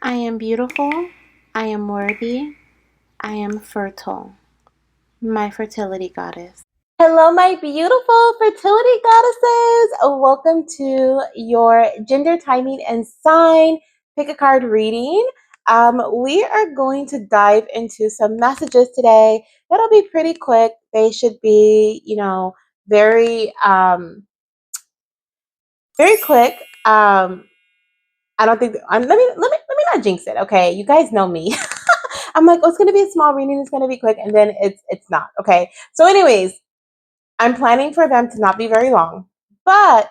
I am beautiful. I am worthy. I am fertile. My fertility goddess. Hello, my beautiful fertility goddesses. Welcome to your gender timing and sign pick a card reading. We are going to dive into some messages today. That'll be pretty quick. They should be, very, very quick. I don't think. Let me not jinx it. Okay, you guys know me. I'm like, oh, it's gonna be a small reading. It's gonna be quick, and then it's not. Okay. So, anyways, I'm planning for them to not be very long, but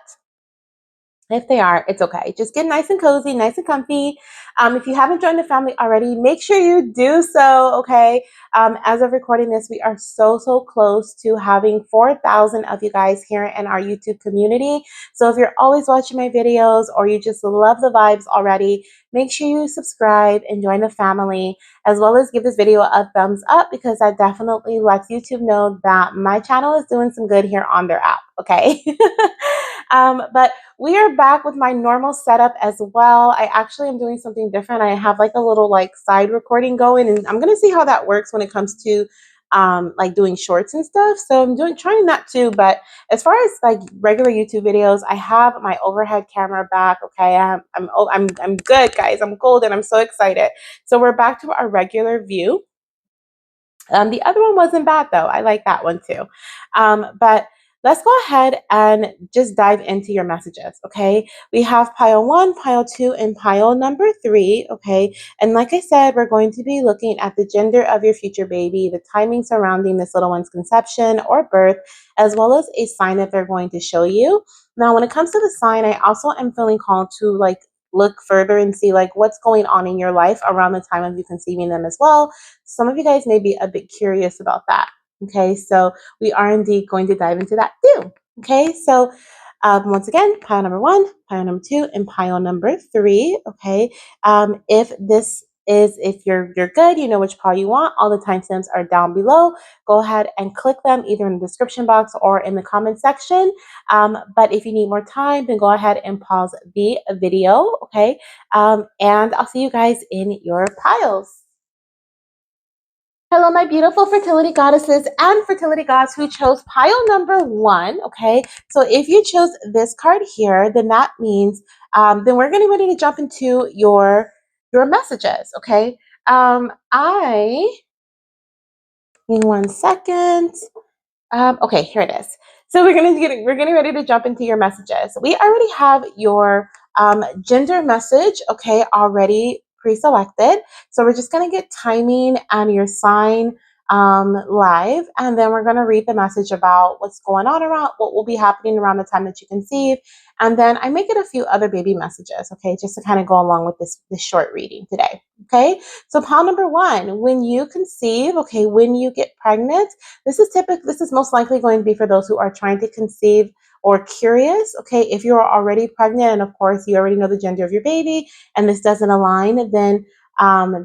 if they are, it's okay. Just get nice and cozy, nice and comfy. If you haven't joined the family already, make sure you do so, okay? As of recording this, we are so close to having 4,000 of you guys here in our YouTube community. So if you're always watching my videos or you just love the vibes already, make sure you subscribe and join the family, as well as give this video a thumbs up because that definitely lets YouTube know that my channel is doing some good here on their app, okay? But we are back with my normal setup as well. I actually am doing something different. I have like a little like side recording going, and I'm gonna see how that works when it comes to like doing shorts and stuff. So I'm trying that too. But as far as like regular YouTube videos, I have my overhead camera back. Okay, I'm good, guys. I'm golden. I'm so excited. So we're back to our regular view. The other one wasn't bad though. I like that one too. But let's go ahead and just dive into your messages, okay? We have pile 1, pile 2, and pile number 3, okay? And like I said, we're going to be looking at the gender of your future baby, the timing surrounding this little one's conception or birth, as well as a sign that they're going to show you. Now, when it comes to the sign, I also am feeling called to like look further and see like what's going on in your life around the time of you conceiving them as well. Some of you guys may be a bit curious about that. Okay, so we are indeed going to dive into that too. Okay, so once again, pile number 1, pile number 2, and pile number 3. Okay, if you're good, you know which pile you want. All the timestamps are down below. Go ahead and click them either in the description box or in the comment section. But if you need more time, then go ahead and pause the video. Okay, and I'll see you guys in your piles. Hello, my beautiful fertility goddesses and fertility gods who chose pile number 1. Okay, so if you chose this card here, then that means then we're getting ready to jump into your messages. Okay, I need 1 second. Okay, here it is. So we're getting ready to jump into your messages. We already have your gender message, okay, already pre-selected. So we're just gonna get timing and your sign live, and then we're gonna read the message about what's going on around what will be happening around the time that you conceive, and then I make it a few other baby messages, okay, just to kind of go along with this short reading today. Okay, so pile number 1, when you conceive, okay, when you get pregnant. This is most likely going to be for those who are trying to conceive or curious. Okay, if you are already pregnant and of course you already know the gender of your baby and this doesn't align, then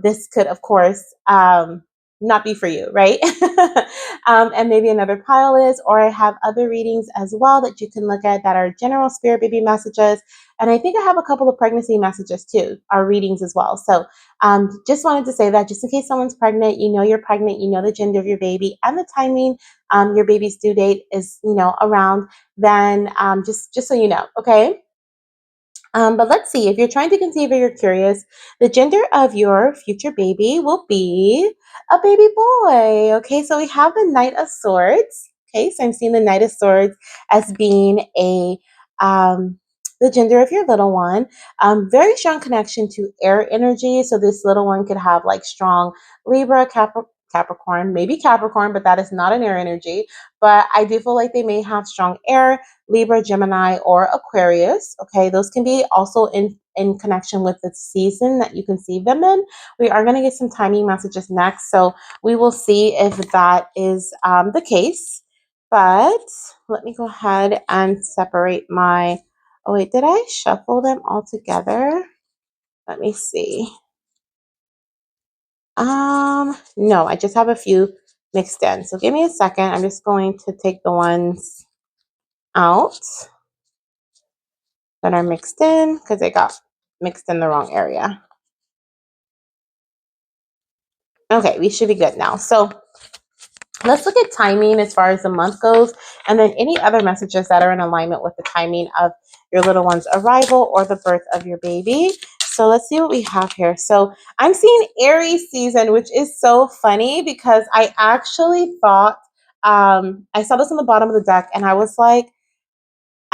this could of course not be for you, right? And maybe another pile is, or I have other readings as well that you can look at that are general spirit baby messages. And I think I have a couple of pregnancy messages too, our readings as well. So just wanted to say that just in case someone's pregnant, you know you're pregnant, you know the gender of your baby and the timing, your baby's due date is, around, then just so you know, okay? But let's see, if you're trying to conceive or you're curious, the gender of your future baby will be a baby boy. Okay, so we have the Knight of Swords. Okay, so I'm seeing the Knight of Swords as being the gender of your little one. Very strong connection to air energy. So this little one could have like strong Libra, Capricorn, maybe Capricorn, but that is not an air energy. But I do feel like they may have strong air, Libra, Gemini, or Aquarius. Okay, those can be also in connection with the season that you conceive them in. We are going to get some timing messages next, so we will see if that is the case. But let me go ahead and separate my. Oh wait, did I shuffle them all together? Let me see. No, I just have a few mixed in. So give me a second. I'm just going to take the ones out that are mixed in because they got mixed in the wrong area. Okay, we should be good now. So let's look at timing as far as the month goes, and then any other messages that are in alignment with the timing of your little one's arrival or the birth of your baby. So let's see what we have here. So I'm seeing Aries season, which is so funny because I actually thought, I saw this on the bottom of the deck and I was like,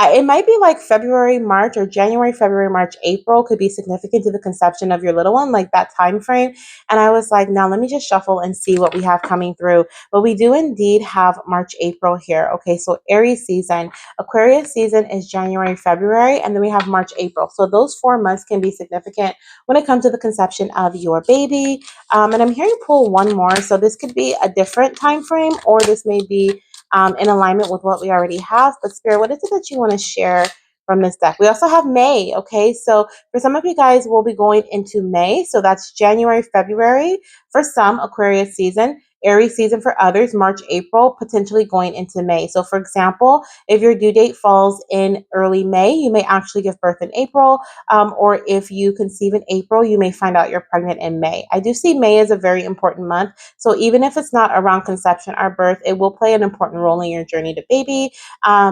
it might be like February, March, or January, February, March, April could be significant to the conception of your little one, like that time frame. And I was like, now let me just shuffle and see what we have coming through. But we do indeed have March, April here. Okay, so Aries season, Aquarius season is January, February, and then we have March, April. So those 4 months can be significant when it comes to the conception of your baby. And I'm hearing pull one more. So this could be a different time frame, or this may be in alignment with what we already have. But Spirit, what is it that you want to share from this deck? We also have May. Okay, so for some of you guys, we'll be going into May. So that's January, February for some, Aquarius season. Aries season for others, March, April, potentially going into May. So, for example, if your due date falls in early May, you may actually give birth in April. Or if you conceive in April, you may find out you're pregnant in May. I do see May as a very important month. So even if it's not around conception or birth, it will play an important role in your journey to baby.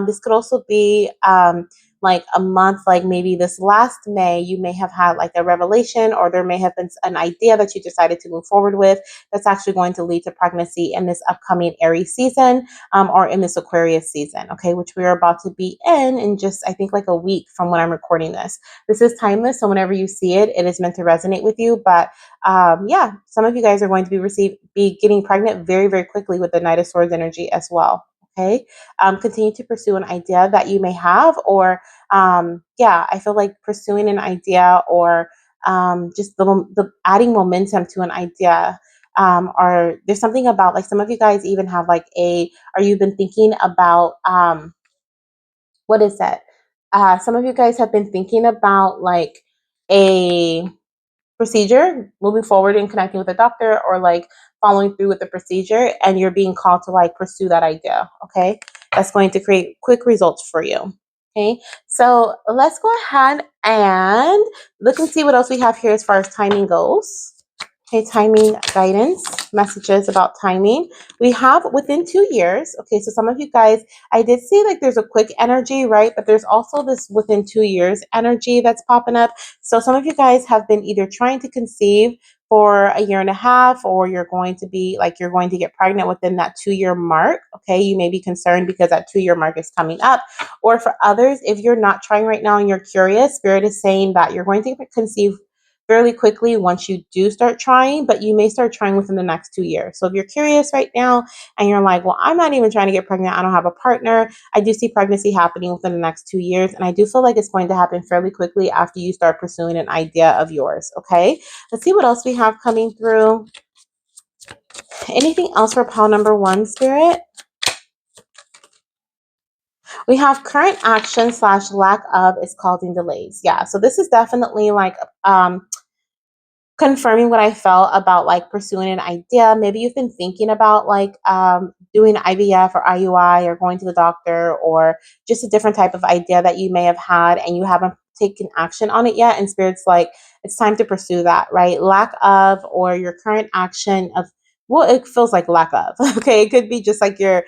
This could also be like a month, like maybe this last May, you may have had like a revelation, or there may have been an idea that you decided to move forward with that's actually going to lead to pregnancy in this upcoming Aries season, or in this Aquarius season, okay, which we are about to be in just, I think, like a week from when I'm recording this. This is timeless, so whenever you see it, it is meant to resonate with you. But yeah, some of you guys are going to be getting pregnant very, very quickly with the Knight of Swords energy as well. Okay, continue to pursue an idea that you may have, or yeah, I feel like pursuing an idea, or just the adding momentum to an idea. Or there's something about, like, some of you guys even have like or you've been thinking about what is that? Some of you guys have been thinking about like a procedure, moving forward and connecting with a doctor, or like following through with the procedure, and you're being called to like pursue that idea. Okay, that's going to create quick results for you. Okay, so let's go ahead and look and see what else we have here as far as timing goes. Okay, timing guidance, messages about timing. We have within 2 years. Okay, so some of you guys, I did see like there's a quick energy, right? But there's also this within 2 years energy that's popping up. So some of you guys have been either trying to conceive for a year and a half, or you're going to be like, you're going to get pregnant within that 2 year mark. Okay, you may be concerned because that 2 year mark is coming up. Or for others, if you're not trying right now and you're curious, Spirit is saying that you're going to conceive fairly quickly once you do start trying, but you may start trying within the next 2 years. So if you're curious right now and you're like, well, I'm not even trying to get pregnant, I don't have a partner, I do see pregnancy happening within the next 2 years. And I do feel like it's going to happen fairly quickly after you start pursuing an idea of yours. Okay, let's see what else we have coming through. Anything else for pile number one, Spirit? We have current action slash lack of is causing delays. Yeah, so this is definitely like confirming what I felt about like pursuing an idea. Maybe you've been thinking about like doing IVF or IUI, or going to the doctor, or just a different type of idea that you may have had and you haven't taken action on it yet. And Spirit's like, it's time to pursue that, right? Lack of, or your current action of, well, it feels like lack of. Okay, it could be just like your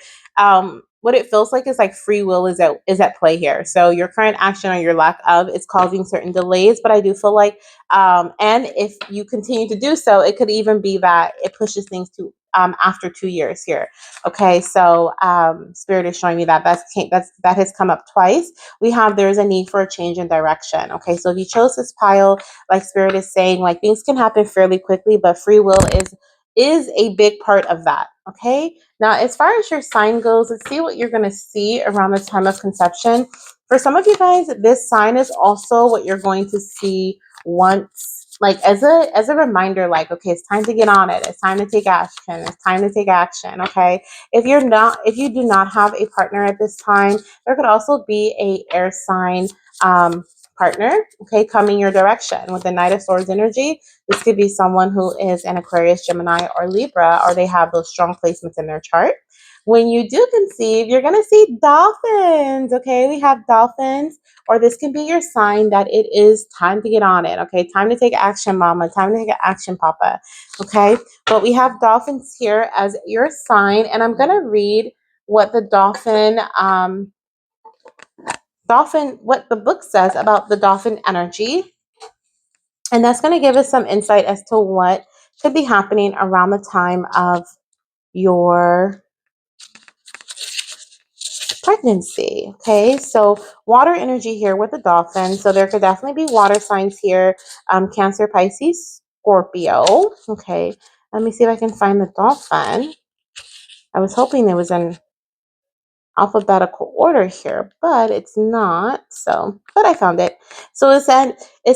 what it feels like is like free will is at play here. So your current action or your lack of is causing certain delays. But I do feel like and if you continue to do so, it could even be that it pushes things to after 2 years here. Okay, so Spirit is showing me that has come up twice. We have, there is a need for a change in direction. Okay, so if you chose this pile, like Spirit is saying, like things can happen fairly quickly, but free will is a big part of that. Okay, now as far as your sign goes, let's see what you're going to see around the time of conception. For some of you guys, this sign is also what you're going to see once, like as a reminder, like, okay, it's time to get on it, it's time to take action, it's time to take action. Okay, if you do not have a partner at this time, there could also be a air sign partner, okay, coming your direction with the Knight of Swords energy. This could be someone who is an Aquarius, Gemini, or Libra, or they have those strong placements in their chart. When you do conceive, you're going to see dolphins. Okay, we have dolphins, or this can be your sign that it is time to get on it. Okay, time to take action, mama. Time to take action, papa. Okay, but we have dolphins here as your sign, and I'm going to read what the what the book says about the dolphin energy. And that's going to give us some insight as to what could be happening around the time of your pregnancy. Okay, so water energy here with the dolphin. So there could definitely be water signs here, Cancer, Pisces, Scorpio. Okay, let me see if I can find the dolphin. I was hoping there was an alphabetical order here, but it's not. So, but I found it. So it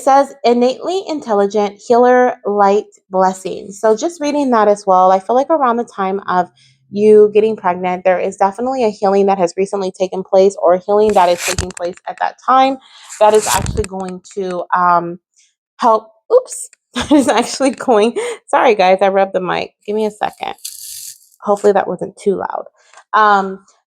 says innately intelligent, healer, light, blessing. So just reading that as well, I feel like around the time of you getting pregnant, there is definitely a healing that has recently taken place, or a healing that is taking place at that time that is actually going to help. Oops, that is actually going. Sorry, guys, I rubbed the mic. Give me a second. Hopefully that wasn't too loud.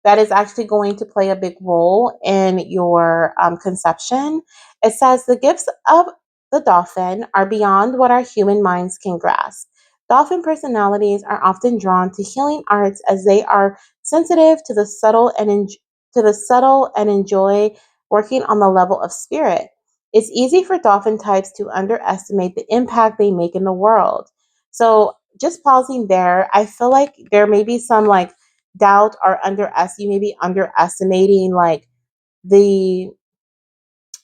That is actually going to play a big role in your conception. It says the gifts of the dolphin are beyond what our human minds can grasp. Dolphin personalities are often drawn to healing arts as they are sensitive to the subtle and enjoy working on the level of spirit. It's easy for dolphin types to underestimate the impact they make in the world. So just pausing there, I feel like there may be some like doubt or you may be underestimating like the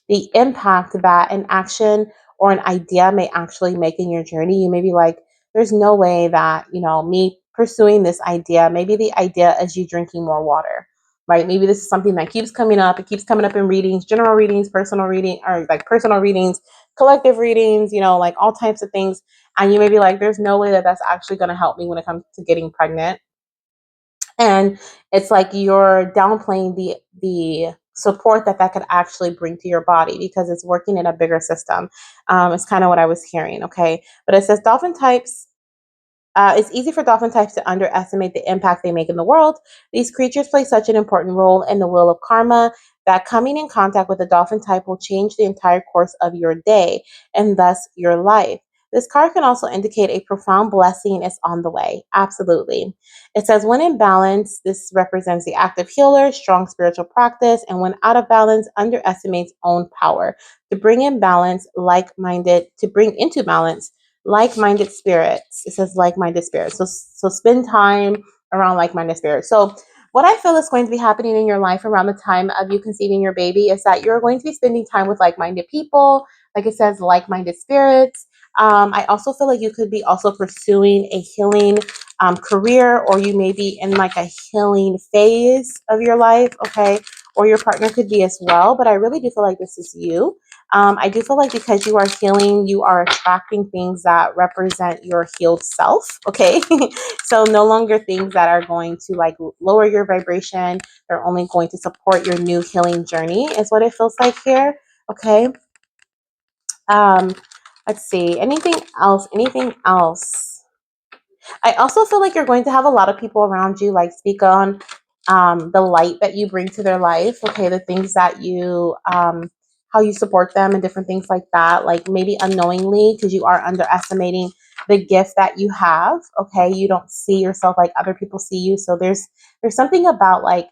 impact that an action or an idea may actually make in your journey. You may be like, there's no way that, me pursuing this idea, maybe the idea is you drinking more water, right? Maybe this is something that keeps coming up. It keeps coming up in readings, general readings, personal reading, or like personal readings, collective readings, like all types of things. And you may be like, there's no way that that's actually going to help me when it comes to getting pregnant. And it's like you're downplaying the support that could actually bring to your body because it's working in a bigger system. It's kind of what I was hearing. Okay, but it says dolphin types. It's easy for dolphin types to underestimate the impact they make in the world. These creatures play such an important role in the wheel of karma that coming in contact with a dolphin type will change the entire course of your day and thus your life. This card can also indicate a profound blessing is on the way. Absolutely. It says, when in balance, this represents the active healer, strong spiritual practice, and when out of balance, underestimates own power. To bring into balance like-minded spirits. It says like-minded spirits. So spend time around like-minded spirits. So what I feel is going to be happening in your life around the time of you conceiving your baby is that you're going to be spending time with like-minded people. Like it says, like-minded spirits. I also feel like you could be also pursuing a healing career, or you may be in like a healing phase of your life, okay? Or your partner could be as well, but I really do feel like this is you. I do feel like because you are healing, you are attracting things that represent your healed self, okay? So no longer things that are going to like lower your vibration. They're only going to support your new healing journey is what it feels like here, okay? Um, let's see. Anything else? Anything else? I also feel like you're going to have a lot of people around you like speak on the light that you bring to their life. Okay, the things that you, how you support them and different things like that. Like maybe unknowingly because you are underestimating the gift that you have. Okay, you don't see yourself like other people see you. So there's something about like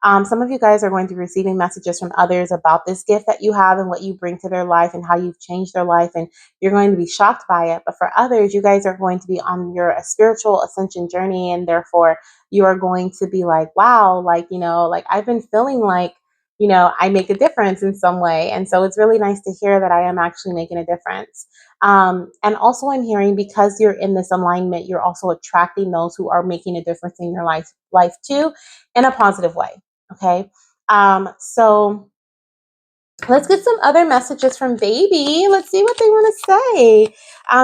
some of you guys are going to be receiving messages from others about this gift that you have and what you bring to their life and how you've changed their life, and you're going to be shocked by it. But for others, you guys are going to be on your spiritual ascension journey, and therefore you are going to be like, wow, like, like I've been feeling like, I make a difference in some way. And so it's really nice to hear that I am actually making a difference. And also I'm hearing because you're in this alignment, you're also attracting those who are making a difference in your life too, in a positive way. Okay. So let's get some other messages from baby. Let's see what they want to say.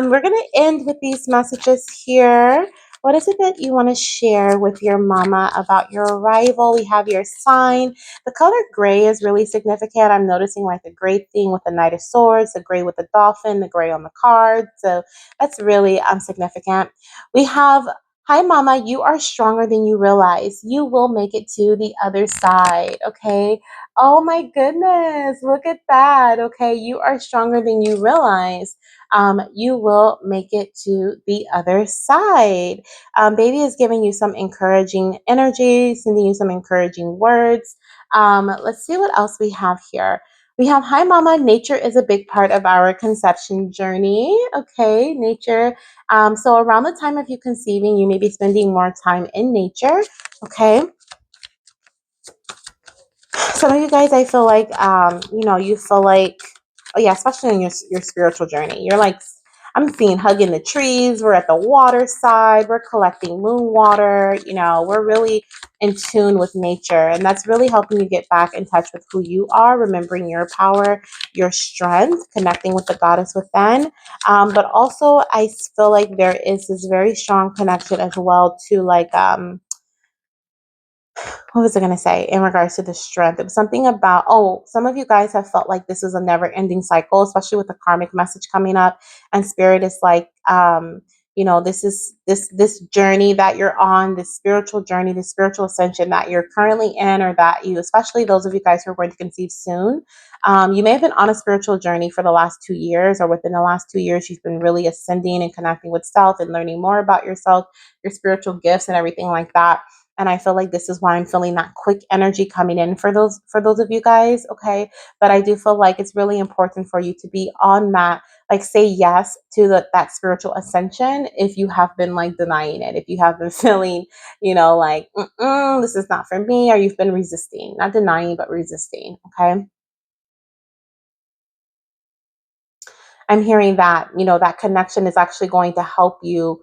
We're going to end with these messages here. What is it that you want to share with your mama about your arrival? We have your sign. The color gray is really significant. I'm noticing like the gray thing with the Knight of Swords, the gray with the dolphin, the gray on the card. So that's really significant. We have Hi, Mama, you are stronger than you realize. You will make it to the other side, okay? Oh my goodness, look at that, okay? You are stronger than you realize. You will make it to the other side. Baby is giving you some encouraging energy, sending you some encouraging words. Let's see what else we have here. We have, hi, Mama, nature is a big part of our conception journey, okay? Nature so around the time of you conceiving, you may be spending more time in nature. Okay. Some of you guys, I feel like, you feel like, oh yeah, especially in your spiritual journey, you're like, I'm seeing hugging the trees. We're at the water side. We're collecting moon water. We're really in tune with nature, and that's really helping you get back in touch with who you are, remembering your power, your strength, connecting with the goddess within. But also, I feel like there is this very strong connection as well to like what was I going to say in regards to the strength? It was something about, some of you guys have felt like this is a never ending cycle, especially with the karmic message coming up. And spirit is like, this is this journey that you're on, this spiritual journey, this spiritual ascension that you're currently in, or that you, especially those of you guys who are going to conceive soon. You may have been on a spiritual journey for the last 2 years, or within the last 2 years, you've been really ascending and connecting with self and learning more about yourself, your spiritual gifts, and everything like that. And I feel like this is why I'm feeling that quick energy coming in for those of you guys, okay? But I do feel like it's really important for you to be on that, like say yes to that spiritual ascension if you have been like denying it, if you have been feeling, like this is not for me, or you've been resisting, not denying but resisting, okay? I'm hearing that, that connection is actually going to help you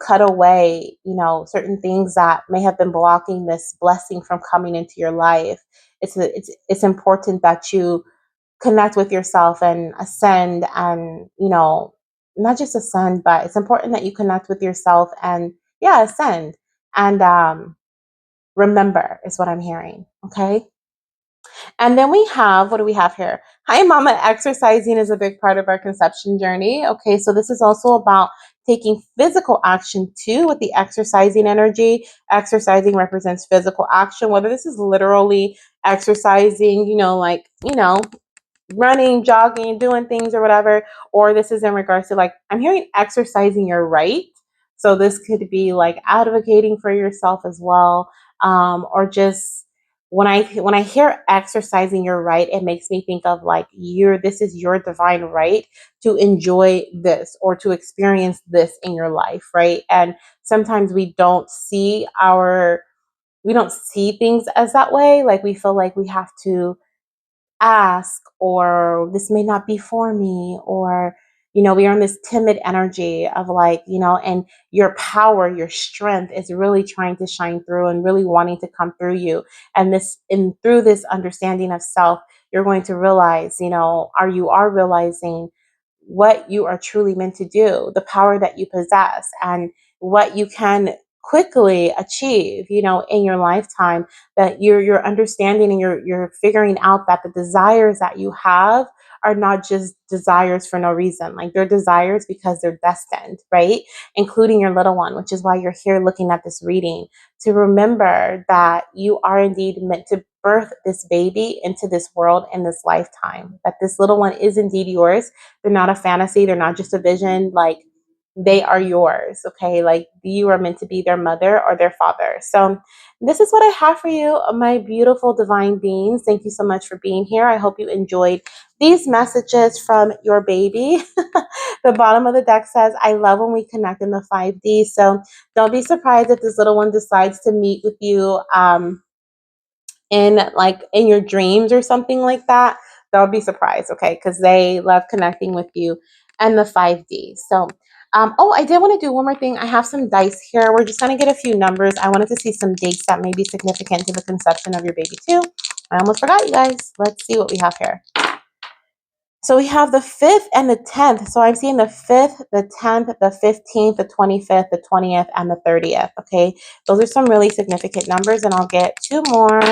cut away, certain things that may have been blocking this blessing from coming into your life. It's important that you connect with yourself and ascend, and, not just ascend, but it's important that you connect with yourself and, yeah, ascend. And remember is what I'm hearing. Okay. And then we have, what do we have here? Hi, Mama. Exercising is a big part of our conception journey. Okay, so this is also about taking physical action too with the exercising energy. Exercising represents physical action, whether this is literally exercising, running, jogging, doing things or whatever, or this is in regards to like, I'm hearing exercising your right. So this could be like advocating for yourself as well, or just when I hear exercising your right, it makes me think of like this is your divine right to enjoy this or to experience this in your life, right? And sometimes we don't see things as that way. Like we feel like we have to ask, or this may not be for me, or we are in this timid energy of like, and your power, your strength is really trying to shine through and really wanting to come through you. And through this understanding of self, you're going to realize, you are realizing what you are truly meant to do, the power that you possess, and what you can quickly achieve, in your lifetime. That you're understanding, and you're figuring out that the desires that you have are not just desires for no reason. Like they're desires because they're destined, right? Including your little one, which is why you're here looking at this reading, to remember that you are indeed meant to birth this baby into this world in this lifetime, that this little one is indeed yours. They're not a fantasy. They're not just a vision. Like they are yours. Okay. Like you are meant to be their mother or their father. So this is what I have for you, my beautiful divine beings. Thank you so much for being here. I hope you enjoyed these messages from your baby. The bottom of the deck says, I love when we connect in the 5D. So don't be surprised if this little one decides to meet with you in your dreams or something like that. Don't be surprised, okay? Because they love connecting with you and the 5D. So, I did want to do one more thing. I have some dice here. We're just going to get a few numbers. I wanted to see some dates that may be significant to the conception of your baby too. I almost forgot, you guys. Let's see what we have here. So we have the 5th and the 10th. So I'm seeing the 5th, the 10th, the 15th, the 25th, the 20th, and the 30th. Okay. Those are some really significant numbers, and I'll get two more.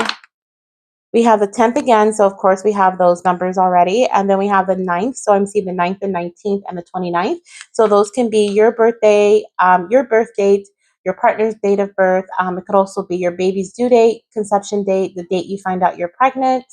We have the 10th again, so of course we have those numbers already. And then we have the 9th, so I'm seeing the 9th, the 19th, and the 29th. So those can be your birthday, your birth date, your partner's date of birth. It could also be your baby's due date, conception date, the date you find out you're pregnant,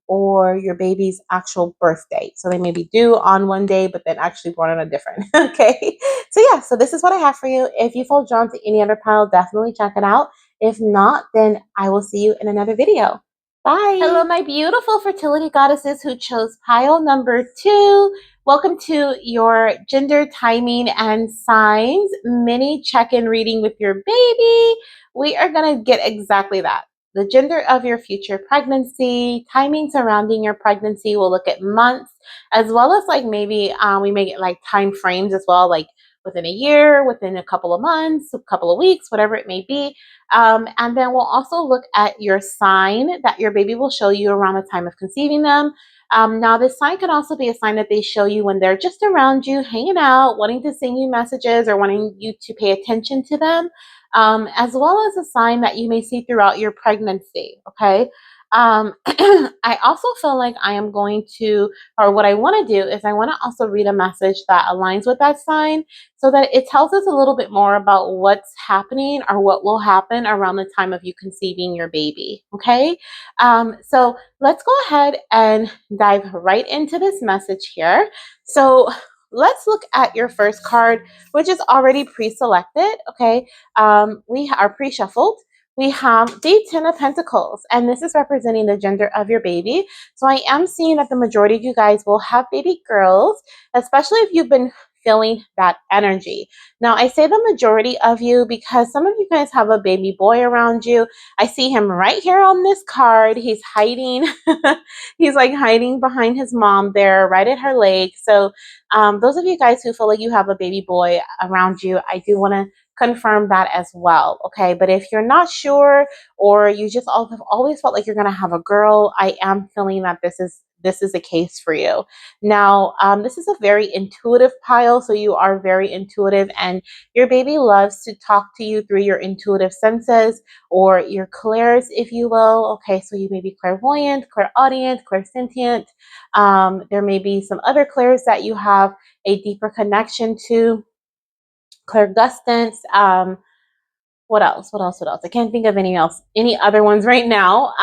or your baby's actual birth date. So they may be due on one day, but then actually born on a different. Okay. So yeah, so this is what I have for you. If you feel drawn to any other pile, definitely check it out. If not, then I will see you in another video. Bye. Hello, my beautiful fertility goddesses who chose pile number 2. Welcome to your gender, timing, and signs mini check-in reading with your baby. We are going to get exactly that. The gender of your future pregnancy, timing surrounding your pregnancy. We'll look at months, as well as like maybe we may get like time frames as well, like within a year, within a couple of months, a couple of weeks, whatever it may be. And then we'll also look at your sign that your baby will show you around the time of conceiving them. Now, this sign can also be a sign that they show you when they're just around you, hanging out, wanting to send you messages or wanting you to pay attention to them, as well as a sign that you may see throughout your pregnancy, okay? I also feel like I am going to, or what I want to do is I want to also read a message that aligns with that sign so that it tells us a little bit more about what's happening or what will happen around the time of you conceiving your baby, okay? So let's go ahead and dive right into this message here. So let's look at your first card, which is already pre-selected, okay? We are pre-shuffled. We have the 10 of Pentacles, and this is representing the gender of your baby. So I am seeing that the majority of you guys will have baby girls, especially if you've been feeling that energy. Now, I say the majority of you because some of you guys have a baby boy around you. I see him right here on this card. He's hiding. He's like hiding behind his mom there, right at her leg. So those of you guys who feel like you have a baby boy around you, I do want to confirm that as well, okay? But if you're not sure or you just have always felt like you're going to have a girl, I am feeling that this is a case for you. Now, this is a very intuitive pile, so you are very intuitive, and your baby loves to talk to you through your intuitive senses or your clairs, if you will. Okay, so you may be clairvoyant, clairaudient, clairsentient. There may be some other clairs that you have a deeper connection to. Clairgustance. What else? What else? What else? I can't think of any other ones right now.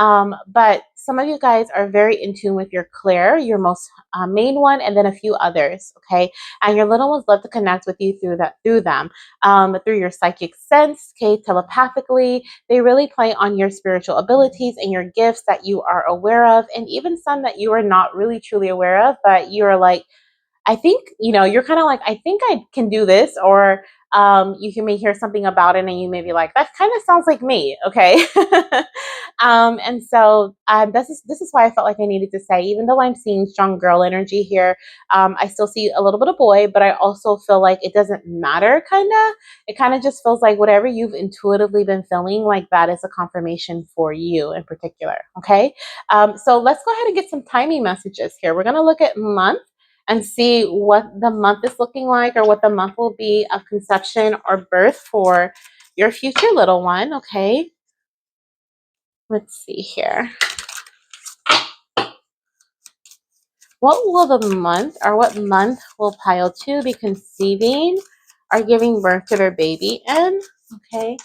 But some of you guys are very in tune with your Claire, your most main one, and then a few others. Okay, and your little ones love to connect with you through them, through your psychic sense. Okay, telepathically, they really play on your spiritual abilities and your gifts that you are aware of, and even some that you are not really truly aware of, but you are like, I think, you're kind of like, I think I can do this, or may hear something about it and you may be like, that kind of sounds like me. Okay. And so this is why I felt like I needed to say, even though I'm seeing strong girl energy here, I still see a little bit of boy, but I also feel like it doesn't matter. It kind of just feels like whatever you've intuitively been feeling, like that is a confirmation for you in particular. Okay. So let's go ahead and get some timing messages here. We're going to look at month and see what the month is looking like, or what the month will be of conception or birth for your future little one. Okay, let's see here. What will the month, or what month will pile 2 be conceiving or giving birth to their baby in? Okay,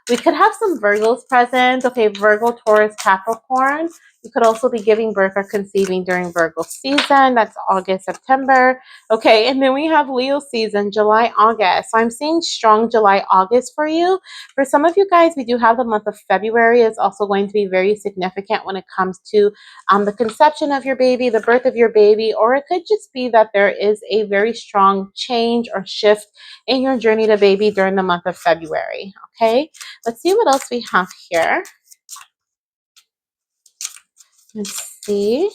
we could have some Virgos present. Okay, Virgo, Taurus, Capricorn. You could also be giving birth or conceiving during Virgo season. That's August, September. Okay, and then we have Leo season, July, August. So I'm seeing strong July, August for you. For some of you guys, we do have the month of February. It's also going to be very significant when it comes to the conception of your baby, the birth of your baby, or it could just be that there is a very strong change or shift in your journey to baby during the month of February. Okay, let's see what else we have here. Let's see.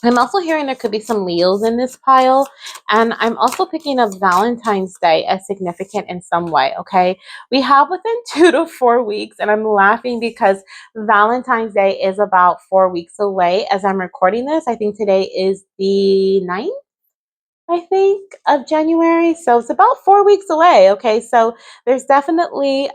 I'm also hearing there could be some Leos in this pile, and I'm also picking up Valentine's Day as significant in some way, okay? We have within 2 to 4 weeks, and I'm laughing because Valentine's Day is about 4 weeks away as I'm recording this. I think today is the 9th. I think, of January. So it's about 4 weeks away. Okay. So there's definitely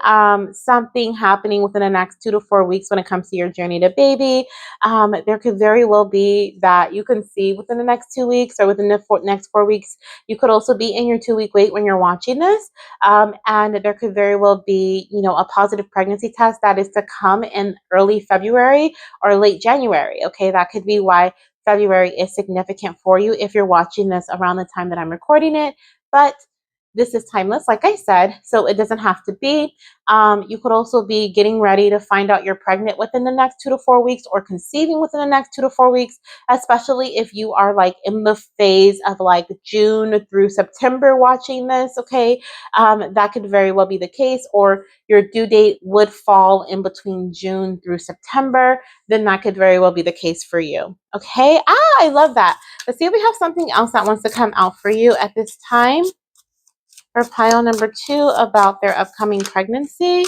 something happening within the next 2 to 4 weeks when it comes to your journey to baby. There could very well be that you can see within the next 2 weeks or within the next 4 weeks. You could also be in your 2 week wait when you're watching this. And there could very well be, a positive pregnancy test that is to come in early February or late January. Okay. That could be why February is significant for you if you're watching this around the time that I'm recording it. But this is timeless, like I said, so it doesn't have to be. You could also be getting ready to find out you're pregnant within the next 2 to 4 weeks or conceiving within the next 2 to 4 weeks, especially if you are like in the phase of like June through September watching this, okay? That could very well be the case, or your due date would fall in between June through September, then that could very well be the case for you. Okay. I love that. Let's see if we have something else that wants to come out for you at this time for pile number 2 about their upcoming pregnancy.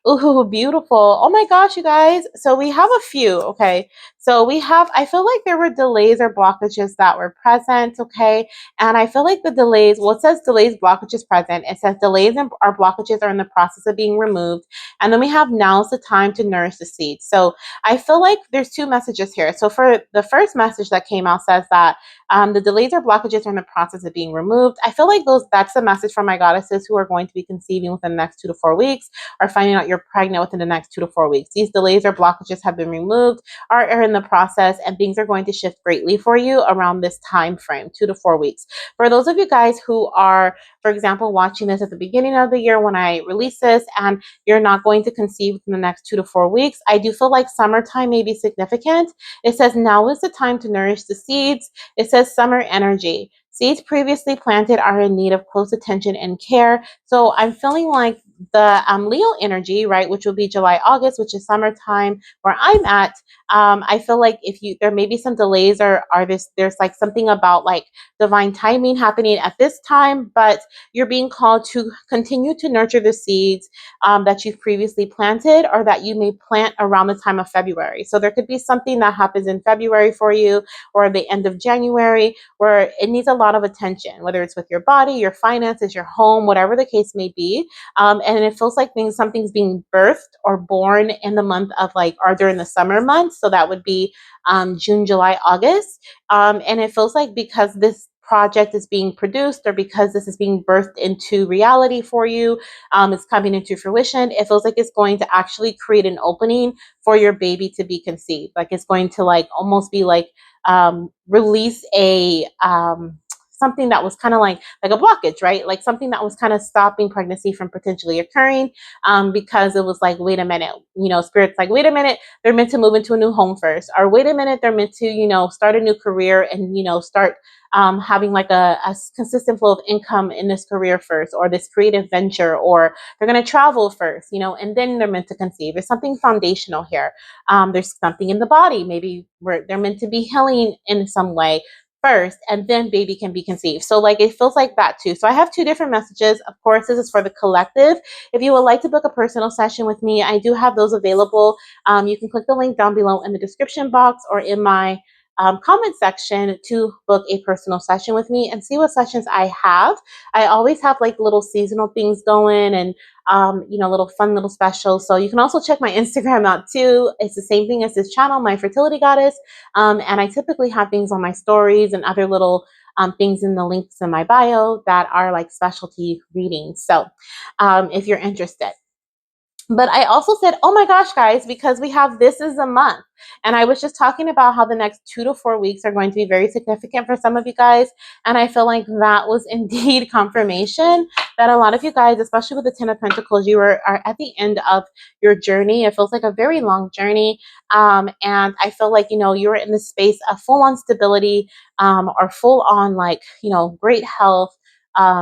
Ooh, beautiful. Oh my gosh, you guys. So we have a few, okay. So I feel like there were delays or blockages that were present, okay. And I feel like the delays, well, it says delays, blockages present. It says delays and or blockages are in the process of being removed. And then we have now's the time to nourish the seed. So I feel like there's two messages here. So for the first message that came out says that the delays or blockages are in the process of being removed. I feel like that's the message from my goddesses who are going to be conceiving within the next 2 to 4 weeks or finding out you're pregnant within the next 2 to 4 weeks. These delays or blockages have been removed or are in the process, and things are going to shift greatly for you around this time frame, 2 to 4 weeks. For those of you guys who are, for example, watching this at the beginning of the year when I release this and you're not going to conceive within the next 2 to 4 weeks, I do feel like summertime may be significant. It says now is the time to nourish the seeds. It says summer energy. Seeds previously planted are in need of close attention and care. So I'm feeling like the Leo energy, right, which will be July, August, which is summertime where I'm at. I feel like there may be some delays or there's like something about like divine timing happening at this time, but you're being called to continue to nurture the seeds that you've previously planted or that you may plant around the time of February. So there could be something that happens in February for you or the end of January where it needs a lot of attention, whether it's with your body, your finances, your home, whatever the case may be. And it feels like something's being birthed or born in the month of like, or during the summer months. So that would be June, July, August. And it feels like because this project is being produced or because this is being birthed into reality for you, it's coming into fruition, it feels like it's going to actually create an opening for your baby to be conceived. Like it's going to like almost be like release a something that was kind of like a blockage, right? Like something that was kind of stopping pregnancy from potentially occurring because it was like, wait a minute, spirit's like, wait a minute, they're meant to move into a new home first, or wait a minute, they're meant to, start a new career and, start having like a consistent flow of income in this career first, or this creative venture, or they're going to travel first, and then they're meant to conceive. There's something foundational here. There's something in the body, maybe where they're meant to be healing in some way first, and then baby can be conceived. So like it feels like that too. So I have two different messages. Of course, this is for the collective. If you would like to book a personal session with me, I do have those available. You can click the link down below in the description box or in my comment section to book a personal session with me and see what sessions I have. I always have like little seasonal things going and little fun little specials. So you can also check my Instagram out too. It's the same thing as this channel, my Fertility Goddess. And I typically have things on my stories and other little things in the links in my bio that are like specialty readings. So if you're interested. But I also said, oh my gosh, guys, because we have this is a month. And I was just talking about how the next 2 to 4 weeks are going to be very significant for some of you guys. And I feel like that was indeed confirmation that a lot of you guys, especially with the Ten of Pentacles, you are at the end of your journey. It feels like a very long journey. And I feel like, you're in the space of full on stability or full on like, great health.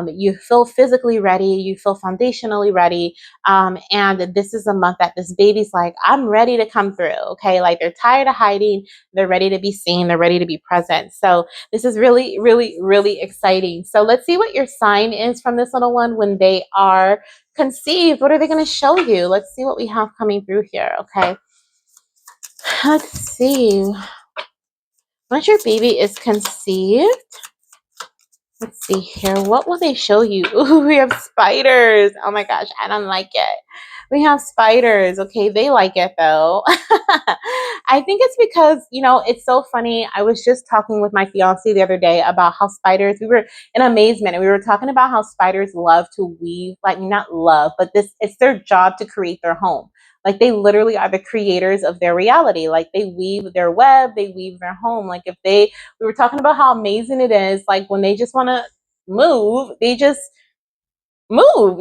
You feel physically ready. You feel foundationally ready. And this is a month that this baby's like, I'm ready to come through. Okay. Like they're tired of hiding. They're ready to be seen. They're ready to be present. So this is really, really, really exciting. So let's see what your sign is from this little one when they are conceived. What are they going to show you? Let's see what we have coming through here. Okay. Let's see. Once your baby is conceived, Let's see here. What will they show you? Ooh, we have spiders. Oh my gosh, I don't like it. We have spiders. Okay, they like it though. I think it's because, it's so funny. I was just talking with my fiance the other day about how spiders, we were in amazement and we were talking about how spiders love to weave, like not love, but it's their job to create their home. Like they literally are the creators of their reality. Like they weave their web, they weave their home. Like if they we were talking about how amazing it is, like when they just want to move, they just move.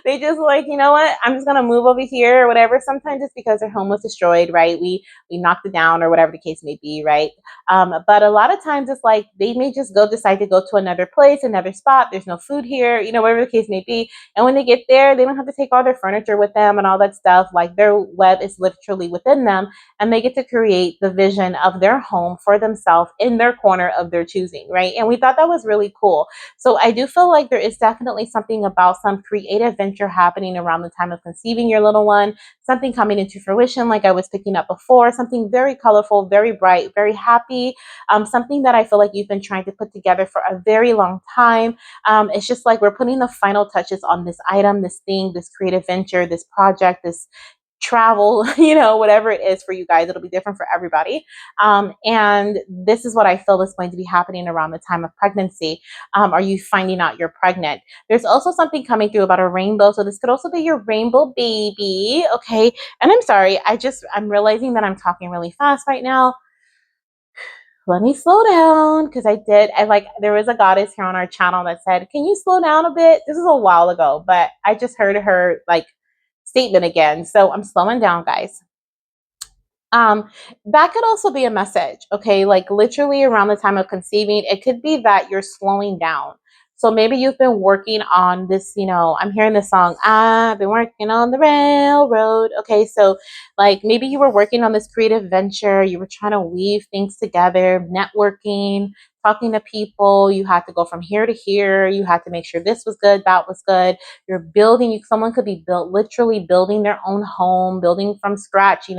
They just like, you know what, I'm just gonna move over here or whatever. Sometimes it's because their home was destroyed, right? We knocked it down or whatever the case may be, right? But a lot of times it's like they may just decide to go to another place, another spot. There's no food here, whatever the case may be. And when they get there, they don't have to take all their furniture with them and all that stuff. Like their web is literally within them, and they get to create the vision of their home for themselves in their corner of their choosing, right? And we thought that was really cool. So I do feel like there is definitely something about some creative venture happening around the time of conceiving your little one, something coming into fruition, like I was picking up before, something very colorful, very bright, very happy, something that I feel like you've been trying to put together for a very long time. It's just like we're putting the final touches on this item, this thing, this creative venture, this project, this travel, whatever it is for you guys. It'll be different for everybody. And this is what I feel is going to be happening around the time of pregnancy. Are you finding out you're pregnant? There's also something coming through about a rainbow. So this could also be your rainbow baby. Okay. And I'm sorry. I'm realizing that I'm talking really fast right now. Let me slow down because there was a goddess here on our channel that said, can you slow down a bit? This is a while ago, but I just heard her statement again. So I'm slowing down, guys. Um, that could also be a message, okay? Like literally around the time of conceiving, it could be that you're slowing down. So maybe you've been working on this, I'm hearing this song, I've been working on the railroad. Okay, so like maybe you were working on this creative venture, you were trying to weave things together, networking, talking to people, you had to go from here to here, you had to make sure this was good, that was good. You're building, someone could be literally building their own home, building from scratch,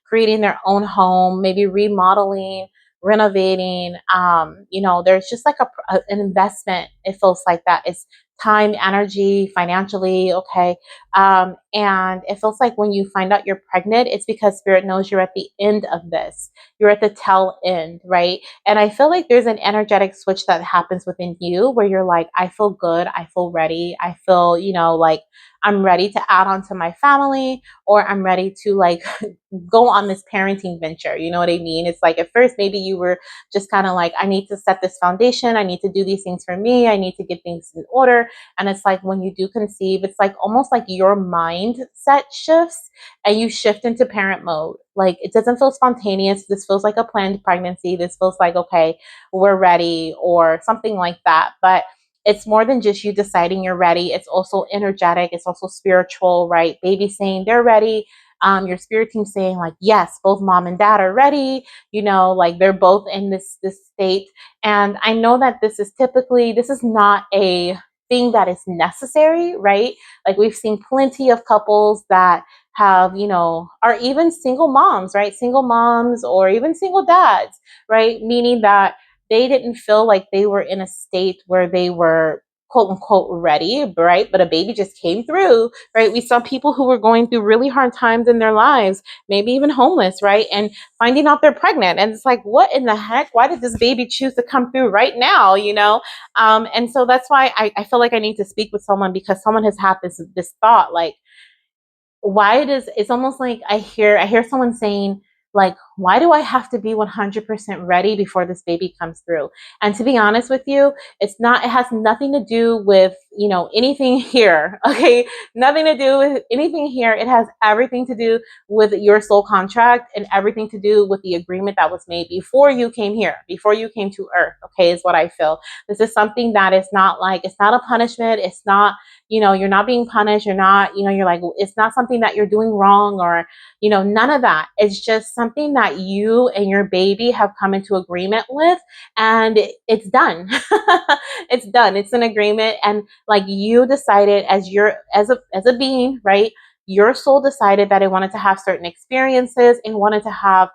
creating their own home, maybe remodeling, renovating. There's just like an investment. It feels like that. It's time, energy, financially, okay. And it feels like when you find out you're pregnant, it's because spirit knows you're at the end of this. You're at the tail end, right? And I feel like there's an energetic switch that happens within you where you're like, I feel good, I feel ready, I feel, like I'm ready to add on to my family, or I'm ready to go on this parenting venture. You know what I mean? It's like at first maybe you were just kind of like, I need to set this foundation, I need to do these things for me, I need to get things in order. And it's like when you do conceive, it's like almost like your mindset shifts and you shift into parent mode. Like it doesn't feel spontaneous. This feels like a planned pregnancy. This feels like, okay, we're ready, or something like that. But it's more than just you deciding you're ready. It's also energetic. It's also spiritual, right? Baby saying they're ready. Your spirit team saying like, yes, both mom and dad are ready. Like they're both in this state. And I know that this is not a thing that is necessary, right? Like we've seen plenty of couples that have, are even single moms, right? Single moms or even single dads, right? Meaning that they didn't feel like they were in a state where they were quote unquote ready, right? But a baby just came through, right? We saw people who were going through really hard times in their lives, maybe even homeless, right? And finding out they're pregnant. And it's like, what in the heck? Why did this baby choose to come through right now? And so that's why I feel like I need to speak with someone, because someone has had this thought, like, it's almost like I hear someone saying, like, why do I have to be 100% ready before this baby comes through? And to be honest with you, it has nothing to do with, anything here. Okay. Nothing to do with anything here. It has everything to do with your soul contract and everything to do with the agreement that was made before you came here, before you came to earth. Okay. Is what I feel. This is something that is not it's not a punishment. It's not, you're not being punished. You're not, you're like, it's not something that you're doing wrong, or, none of that. It's just something that you and your baby have come into agreement with, and it's done. It's done. It's an agreement. And like you decided as a being, right? Your soul decided that it wanted to have certain experiences and wanted to have,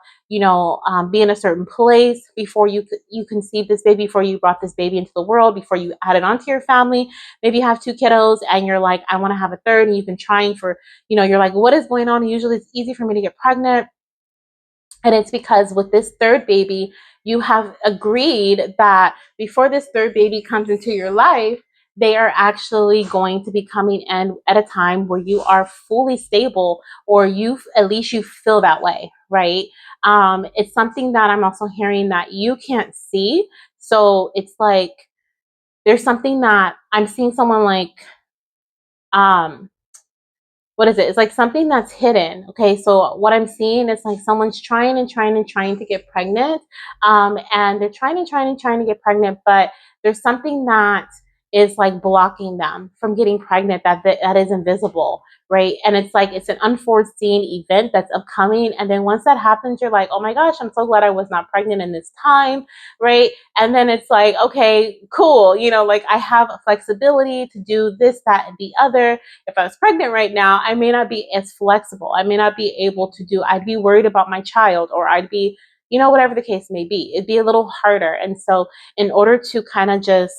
be in a certain place before you conceived this baby, before you brought this baby into the world, before you added onto your family. Maybe you have two kiddos and you're like, I want to have a third, and you've been trying for, you're like, what is going on? And usually it's easy for me to get pregnant. And it's because with this third baby, you have agreed that before this third baby comes into your life, they are actually going to be coming in at a time where you are fully stable, or at least you feel that way, right? It's something that I'm also hearing that you can't see. So it's like there's something that I'm seeing someone like, um, what is it? It's like something that's hidden. Okay, so what I'm seeing is like someone's trying and trying and trying to get pregnant, and they're trying and trying and trying to get pregnant, but there's something that is like blocking them from getting pregnant that is invisible, right? And it's like it's an unforeseen event that's upcoming, and then once that happens, you're like, oh my gosh, I'm so glad I was not pregnant in this time, right? And then it's like, okay, cool, like I have a flexibility to do this, that, and the other. If I was pregnant right now, I may not be as flexible. I may not be able to I'd be worried about my child, or I'd be, whatever the case may be. It'd be a little harder. And so in order to kind of just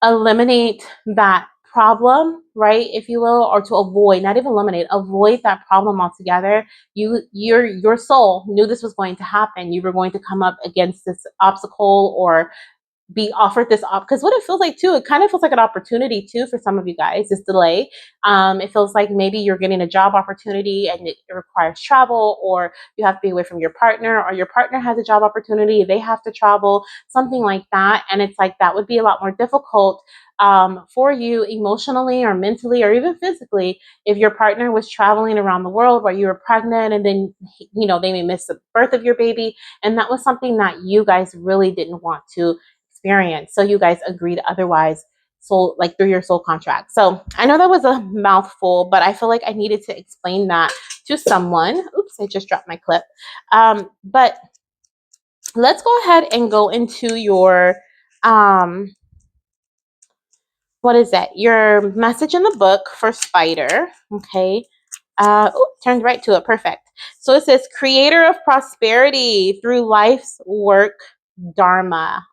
eliminate that problem, right, if you will, or to avoid, not even eliminate, avoid that problem altogether, your soul knew this was going to happen. You were going to come up against this obstacle, or be offered this because what it feels like too, it kind of feels like an opportunity too for some of you guys, this delay. It feels like maybe you're getting a job opportunity and it requires travel, or you have to be away from your partner, or your partner has a job opportunity, they have to travel, something like that. And it's like that would be a lot more difficult for you emotionally or mentally or even physically if your partner was traveling around the world while you were pregnant, and then they may miss the birth of your baby, and that was something that you guys really didn't want to experience. So you guys agreed otherwise, so like through your soul contract. So I know that was a mouthful, but I feel like I needed to explain that to someone. Oops, I just dropped my clip. But let's go ahead and go into your what is that? Your message in the book for Spider. Okay. Turned right to it. Perfect. So it says, creator of prosperity through life's work, Dharma.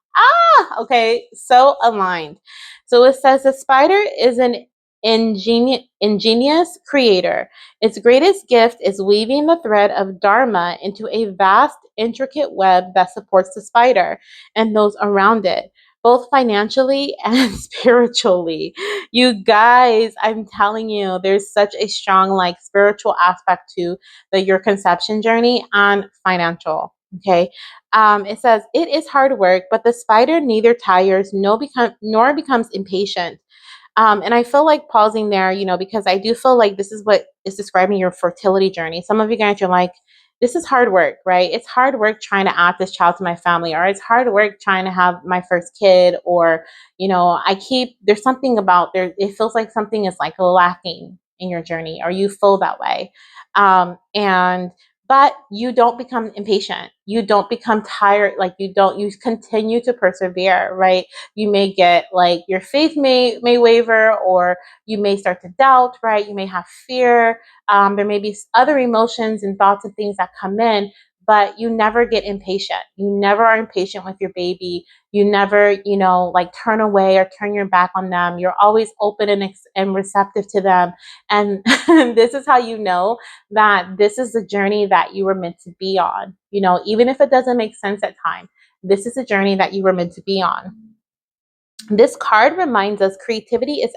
Okay. So aligned. So it says the spider is an ingenious creator. Its greatest gift is weaving the thread of Dharma into a vast, intricate web that supports the spider and those around it, both financially and spiritually. You guys, I'm telling you, there's such a strong like spiritual aspect to your conception journey and financial. Okay. It says it is hard work, but the spider neither tires nor becomes impatient. And I feel like pausing there, because I do feel like this is what is describing your fertility journey. Some of you guys are like, this is hard work, right? It's hard work trying to add this child to my family, or it's hard work trying to have my first kid, or, there's something about there. It feels like something is like lacking in your journey, or you feel that way. But you don't become impatient. You don't become tired. Like you continue to persevere, right? You may get like your faith may waver, or you may start to doubt, right? You may have fear. There may be other emotions and thoughts and things that come in, but you never get impatient. You never are impatient with your baby. You never, like turn away or turn your back on them. You're always open and receptive to them. And this is how you know that this is the journey that you were meant to be on. Even if it doesn't make sense at times, this is a journey that you were meant to be on. This card reminds us creativity is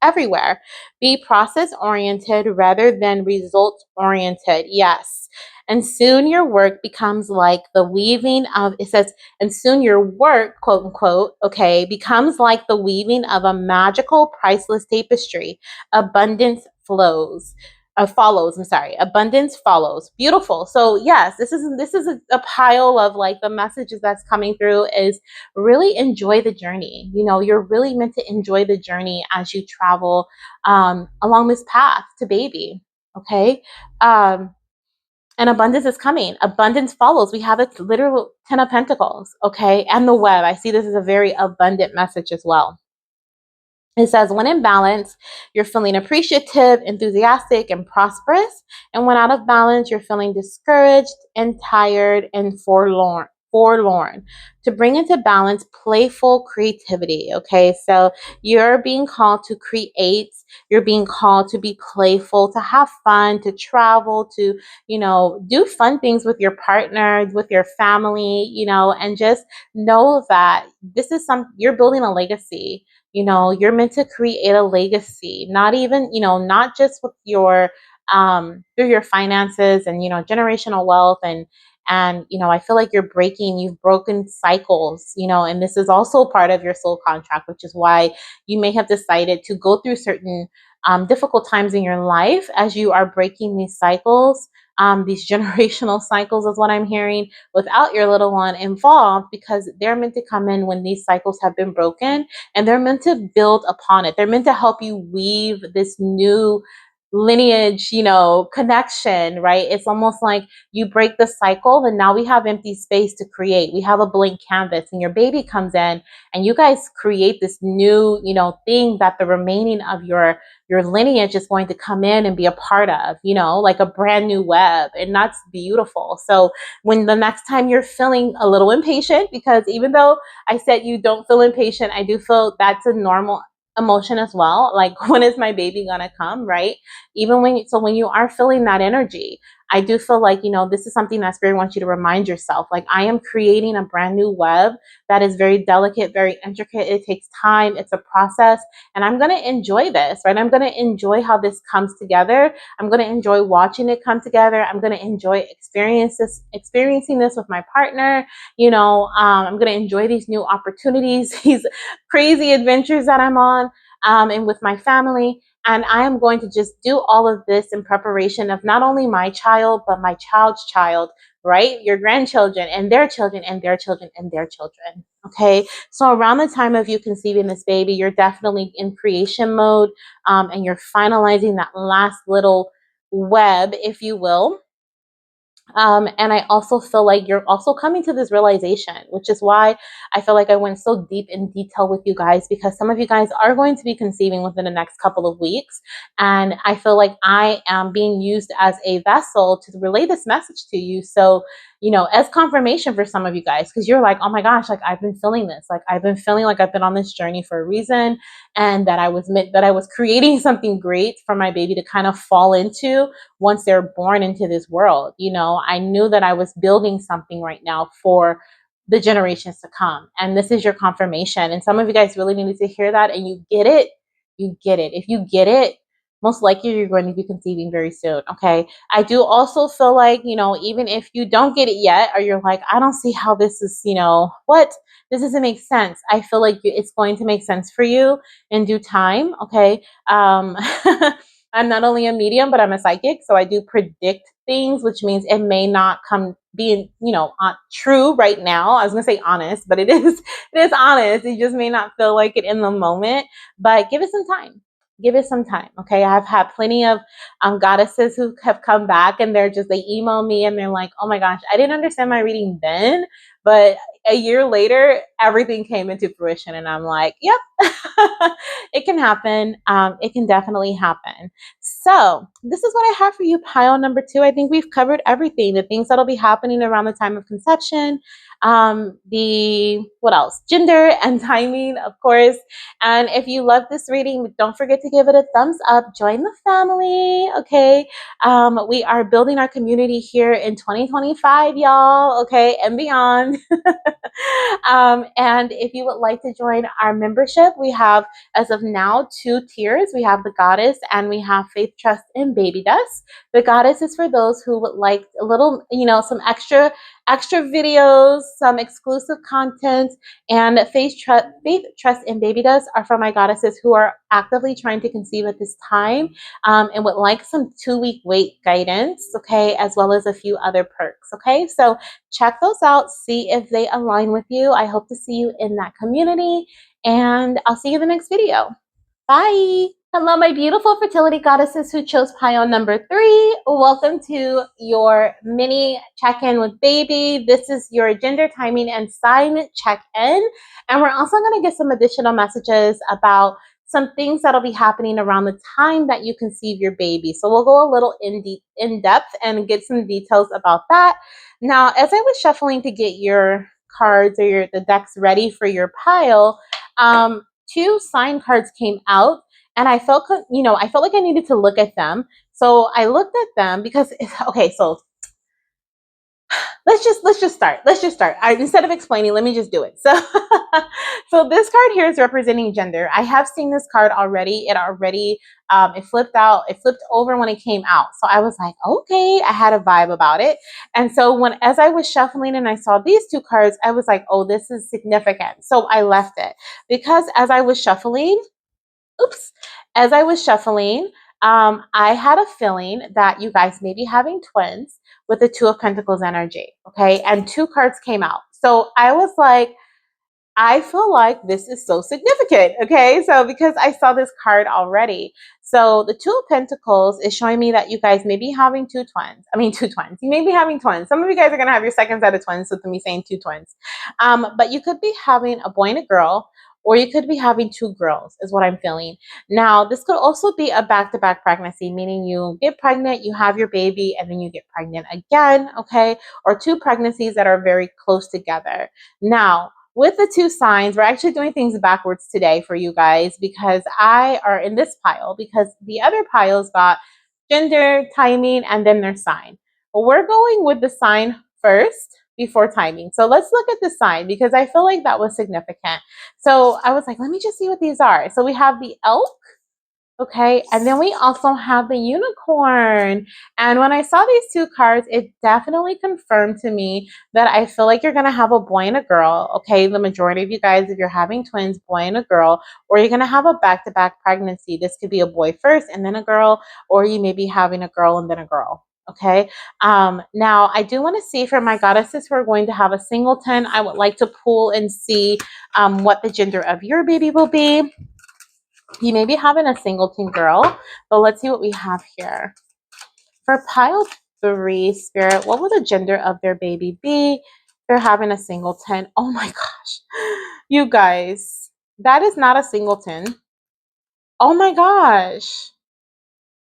everywhere. Be process oriented rather than result oriented. Yes. And soon your work becomes like the weaving of, it says, and soon your work, quote unquote, okay, becomes like the weaving of a magical, priceless tapestry. Abundance flows. Follows. I'm sorry. Abundance follows. Beautiful. So yes, this is a pile of like the messages that's coming through is really enjoy the journey. You're really meant to enjoy the journey as you travel along this path to baby. Okay. And abundance is coming. Abundance follows. We have a literal 10 of Pentacles. Okay. And the web. I see this as a very abundant message as well. It says, when in balance, you're feeling appreciative, enthusiastic, and prosperous. And when out of balance, you're feeling discouraged and tired and forlorn. Forlorn. To bring into balance, playful creativity. Okay, so you're being called to create. You're being called to be playful, to have fun, to travel, to, do fun things with your partner, with your family, and just know that this is you're building a legacy. You're meant to create a legacy, not even, not just with your through your finances and, generational wealth, and I feel like you've broken cycles, and this is also part of your soul contract, which is why you may have decided to go through certain difficult times in your life as you are breaking these cycles. These generational cycles is what I'm hearing, without your little one involved, because they're meant to come in when these cycles have been broken, and they're meant to build upon it. They're meant to help you weave this new lineage, connection, right? It's almost like you break the cycle and now we have empty space to create. We have a blank canvas, and your baby comes in and you guys create this new, thing that the remaining of your lineage is going to come in and be a part of, like a brand new web. And that's beautiful. So when the next time you're feeling a little impatient, because even though I said you don't feel impatient, I do feel that's a normal emotion as well. Like, when is my baby gonna come, right? When you are feeling that energy, I do feel like, this is something that Spirit wants you to remind yourself. Like, I am creating a brand new web that is very delicate, very intricate. It takes time. It's a process. And I'm going to enjoy this, right? I'm going to enjoy how this comes together. I'm going to enjoy watching it come together. I'm going to enjoy experiencing this with my partner. I'm going to enjoy these new opportunities, these crazy adventures that I'm on, and with my family. And I am going to just do all of this in preparation of not only my child, but my child's child, right? Your grandchildren and their children and their children and their children. Okay. So around the time of you conceiving this baby, you're definitely in creation mode, and you're finalizing that last little web, if you will. And I also feel like you're also coming to this realization, which is why I feel like I went so deep in detail with you guys, because some of you guys are going to be conceiving within the next couple of weeks. And I feel like I am being used as a vessel to relay this message to you. So, as confirmation for some of you guys, because you're like, oh my gosh, like I've been feeling this. Like I've been feeling like I've been on this journey for a reason, and that I was creating something great for my baby to kind of fall into once they're born into this world. I knew that I was building something right now for the generations to come. And this is your confirmation. And some of you guys really needed to hear that, and you get it. You get it. If you get it, most likely you're going to be conceiving very soon. Okay. I do also feel like, even if you don't get it yet, or you're like, I don't see how this is, what? This doesn't make sense. I feel like it's going to make sense for you in due time. Okay. I'm not only a medium, but I'm a psychic. So I do predict things, which means it may not come being, true right now. I was going to say honest, but it is honest. You just may not feel like it in the moment, but give it some time. Give it some time. Okay. I've had plenty of goddesses who have come back, and they email me and they're like, oh my gosh, I didn't understand my reading then, but a year later, everything came into fruition. And I'm like, yep, it can happen. It can definitely happen. So this is what I have for you, pile number 2. I think we've covered everything, the things that'll be happening around the time of conception, what else? Gender and timing, of course. And if you love this reading, don't forget to give it a thumbs up. Join the family, okay? We are building our community here in 2025, y'all, okay, and beyond. And if you would like to join our membership, we have, as of now, 2 tiers. We have the Goddess and we have Faith, Trust, and Baby Dust. The Goddess is for those who would like a little, some extra videos, some exclusive content. And Faith, Trust, and Baby Dust are for my goddesses who are actively trying to conceive at this time, and would like some 2-week wait guidance, okay, as well as a few other perks, okay? So check those out, see if they align with you. I hope to see you in that community, and I'll see you in the next video. Bye. Hello, my beautiful fertility goddesses who chose pile number 3. Welcome to your mini check-in with baby. This is your gender, timing, and sign check-in. And we're also going to get some additional messages about some things that'll be happening around the time that you conceive your baby. So we'll go a little in depth and get some details about that. Now, as I was shuffling to get your cards or the decks ready for your pile, two sign cards came out, and I felt, I felt like I needed to look at them. So I looked at them because, okay, so let's just start. Instead of explaining, let me just do it. So, so this card here is representing gender. I have seen this card already. It flipped out. It flipped over when it came out. So I was like, okay, I had a vibe about it. And so as I was shuffling and I saw these two cards, I was like, oh, this is significant. So I left it because as I was shuffling, oops, as I was shuffling, I had a feeling that you guys may be having twins with the Two of Pentacles energy. Okay. And two cards came out. So I was like, I feel like this is so significant. Okay. So because I saw this card already. So the Two of Pentacles is showing me that you guys may be having two twins. I mean, two twins. You may be having twins. Some of you guys are going to have your second set of twins with me saying two twins. But you could be having a boy and a girl, or you could be having two girls is what I'm feeling. Now, this could also be a back-to-back pregnancy, meaning you get pregnant, you have your baby, and then you get pregnant again, okay? Or two pregnancies that are very close together. Now, with the two signs, we're actually doing things backwards today for you guys because I are in this pile because the other piles got gender, timing, and then their sign. But we're going with the sign first before timing. So let's look at the sign because I feel like that was significant. So I was like, let me just see what these are. So we have the elk. Okay, and then we also have the unicorn. And when I saw these two cards, it definitely confirmed to me that I feel like you're going to have a boy and a girl. Okay, the majority of you guys, if you're having twins, boy and a girl, or you're going to have a back-to-back pregnancy. This could be a boy first and then a girl, or you may be having a girl and then a girl. Okay, now I do want to see for my goddesses who are going to have a singleton, I would like to pull and see what the gender of your baby will be. You may be having a singleton girl, but let's see what we have here. For pile 3, Spirit, what will the gender of their baby be? They're having a singleton. Oh my gosh. You guys, that is not a singleton. Oh my gosh.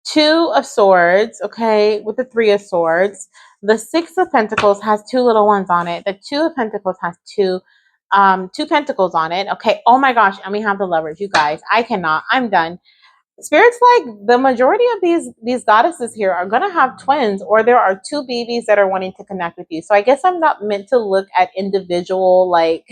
2 of Swords, okay, with the 3 of Swords. The 6 of Pentacles has 2 little ones on it. The 2 of Pentacles has two pentacles on it. Okay, oh my gosh, and we have the Lovers, you guys. I cannot. I'm done. Spirit's like the majority of these goddesses here are gonna have twins, or there are two babies that are wanting to connect with you. So I guess I'm not meant to look at individual like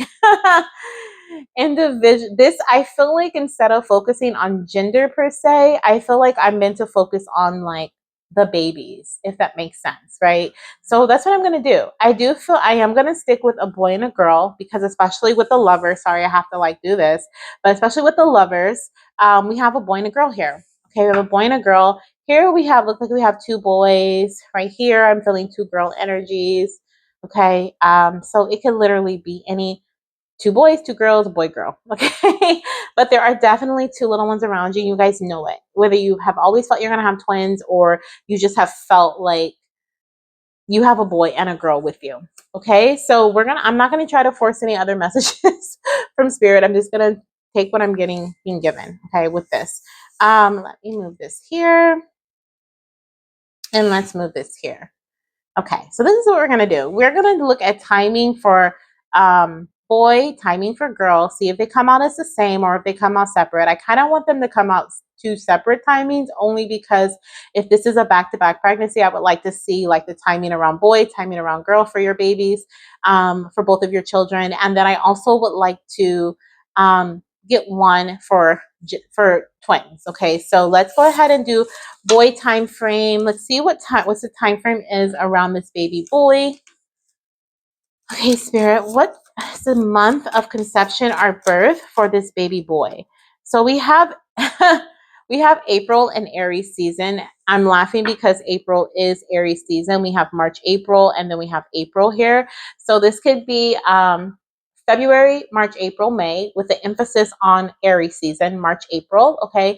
individual. This I feel like instead of focusing on gender per se, I feel like I'm meant to focus on like the babies, if that makes sense, right? So that's what I'm gonna do. I do feel I am gonna stick with a boy and a girl because especially with the Lovers, sorry, I have to like do this, but especially with the Lovers. We have a boy and a girl here. Okay, we have a boy and a girl. Here we have, look like we have two boys. Right here, I'm feeling two girl energies. Okay, so it could literally be any two boys, two girls, boy, girl. Okay, but there are definitely two little ones around you. You guys know it. Whether you have always felt you're gonna have twins or you just have felt like you have a boy and a girl with you. Okay, so I'm not gonna try to force any other messages from Spirit. I'm just gonna take what I'm being given, okay, with this. Let me move this here and let's move this here. Okay, so this is what we're gonna do. We're gonna look at timing for boy, timing for girl, see if they come out as the same or if they come out separate. I kind of want them to come out two separate timings only because if this is a back-to-back pregnancy, I would like to see like the timing around boy, timing around girl for your babies, for both of your children. And then I also would like to get one for twins. Okay, so let's go ahead and do boy time frame. Let's see what's the time frame is around this baby boy. Okay, Spirit, what is the month of conception or birth for this baby boy? So we have we have April and Aries season. I'm laughing because April is Aries season. We have March, April, and then we have April here. So this could be February, March, April, May, with the emphasis on Aries season, March, April. Okay.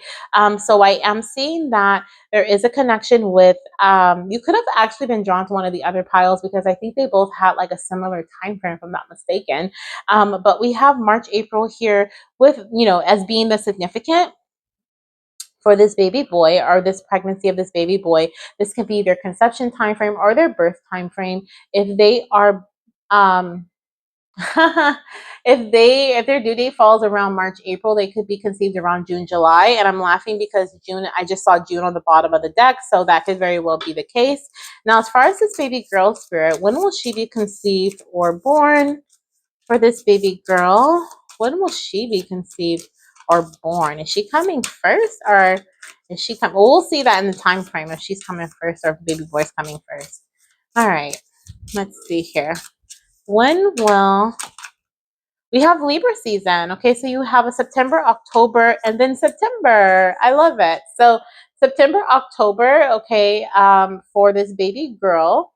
So I am seeing that there is a connection with, you could have actually been drawn to one of the other piles because I think they both had like a similar time frame, if I'm not mistaken. But we have March, April here with, as being the significant. for this baby boy or this pregnancy of this baby boy. This could be their conception time frame or their birth time frame. If they are if their due date falls around March, April, they could be conceived around June, July. And I'm laughing because June, I just saw June on the bottom of the deck, so that could very well be the case. Now, as far as this baby girl spirit, when will she be conceived or born? For this baby girl, when will she be conceived or born? Is she coming first, or is she coming? Well, we'll see that in the time frame if she's coming first or if baby boy's coming first. All right, let's see here. When will we have Libra season? Okay, so you have a September, October, and then September. I love it. So September, October, okay, for this baby girl.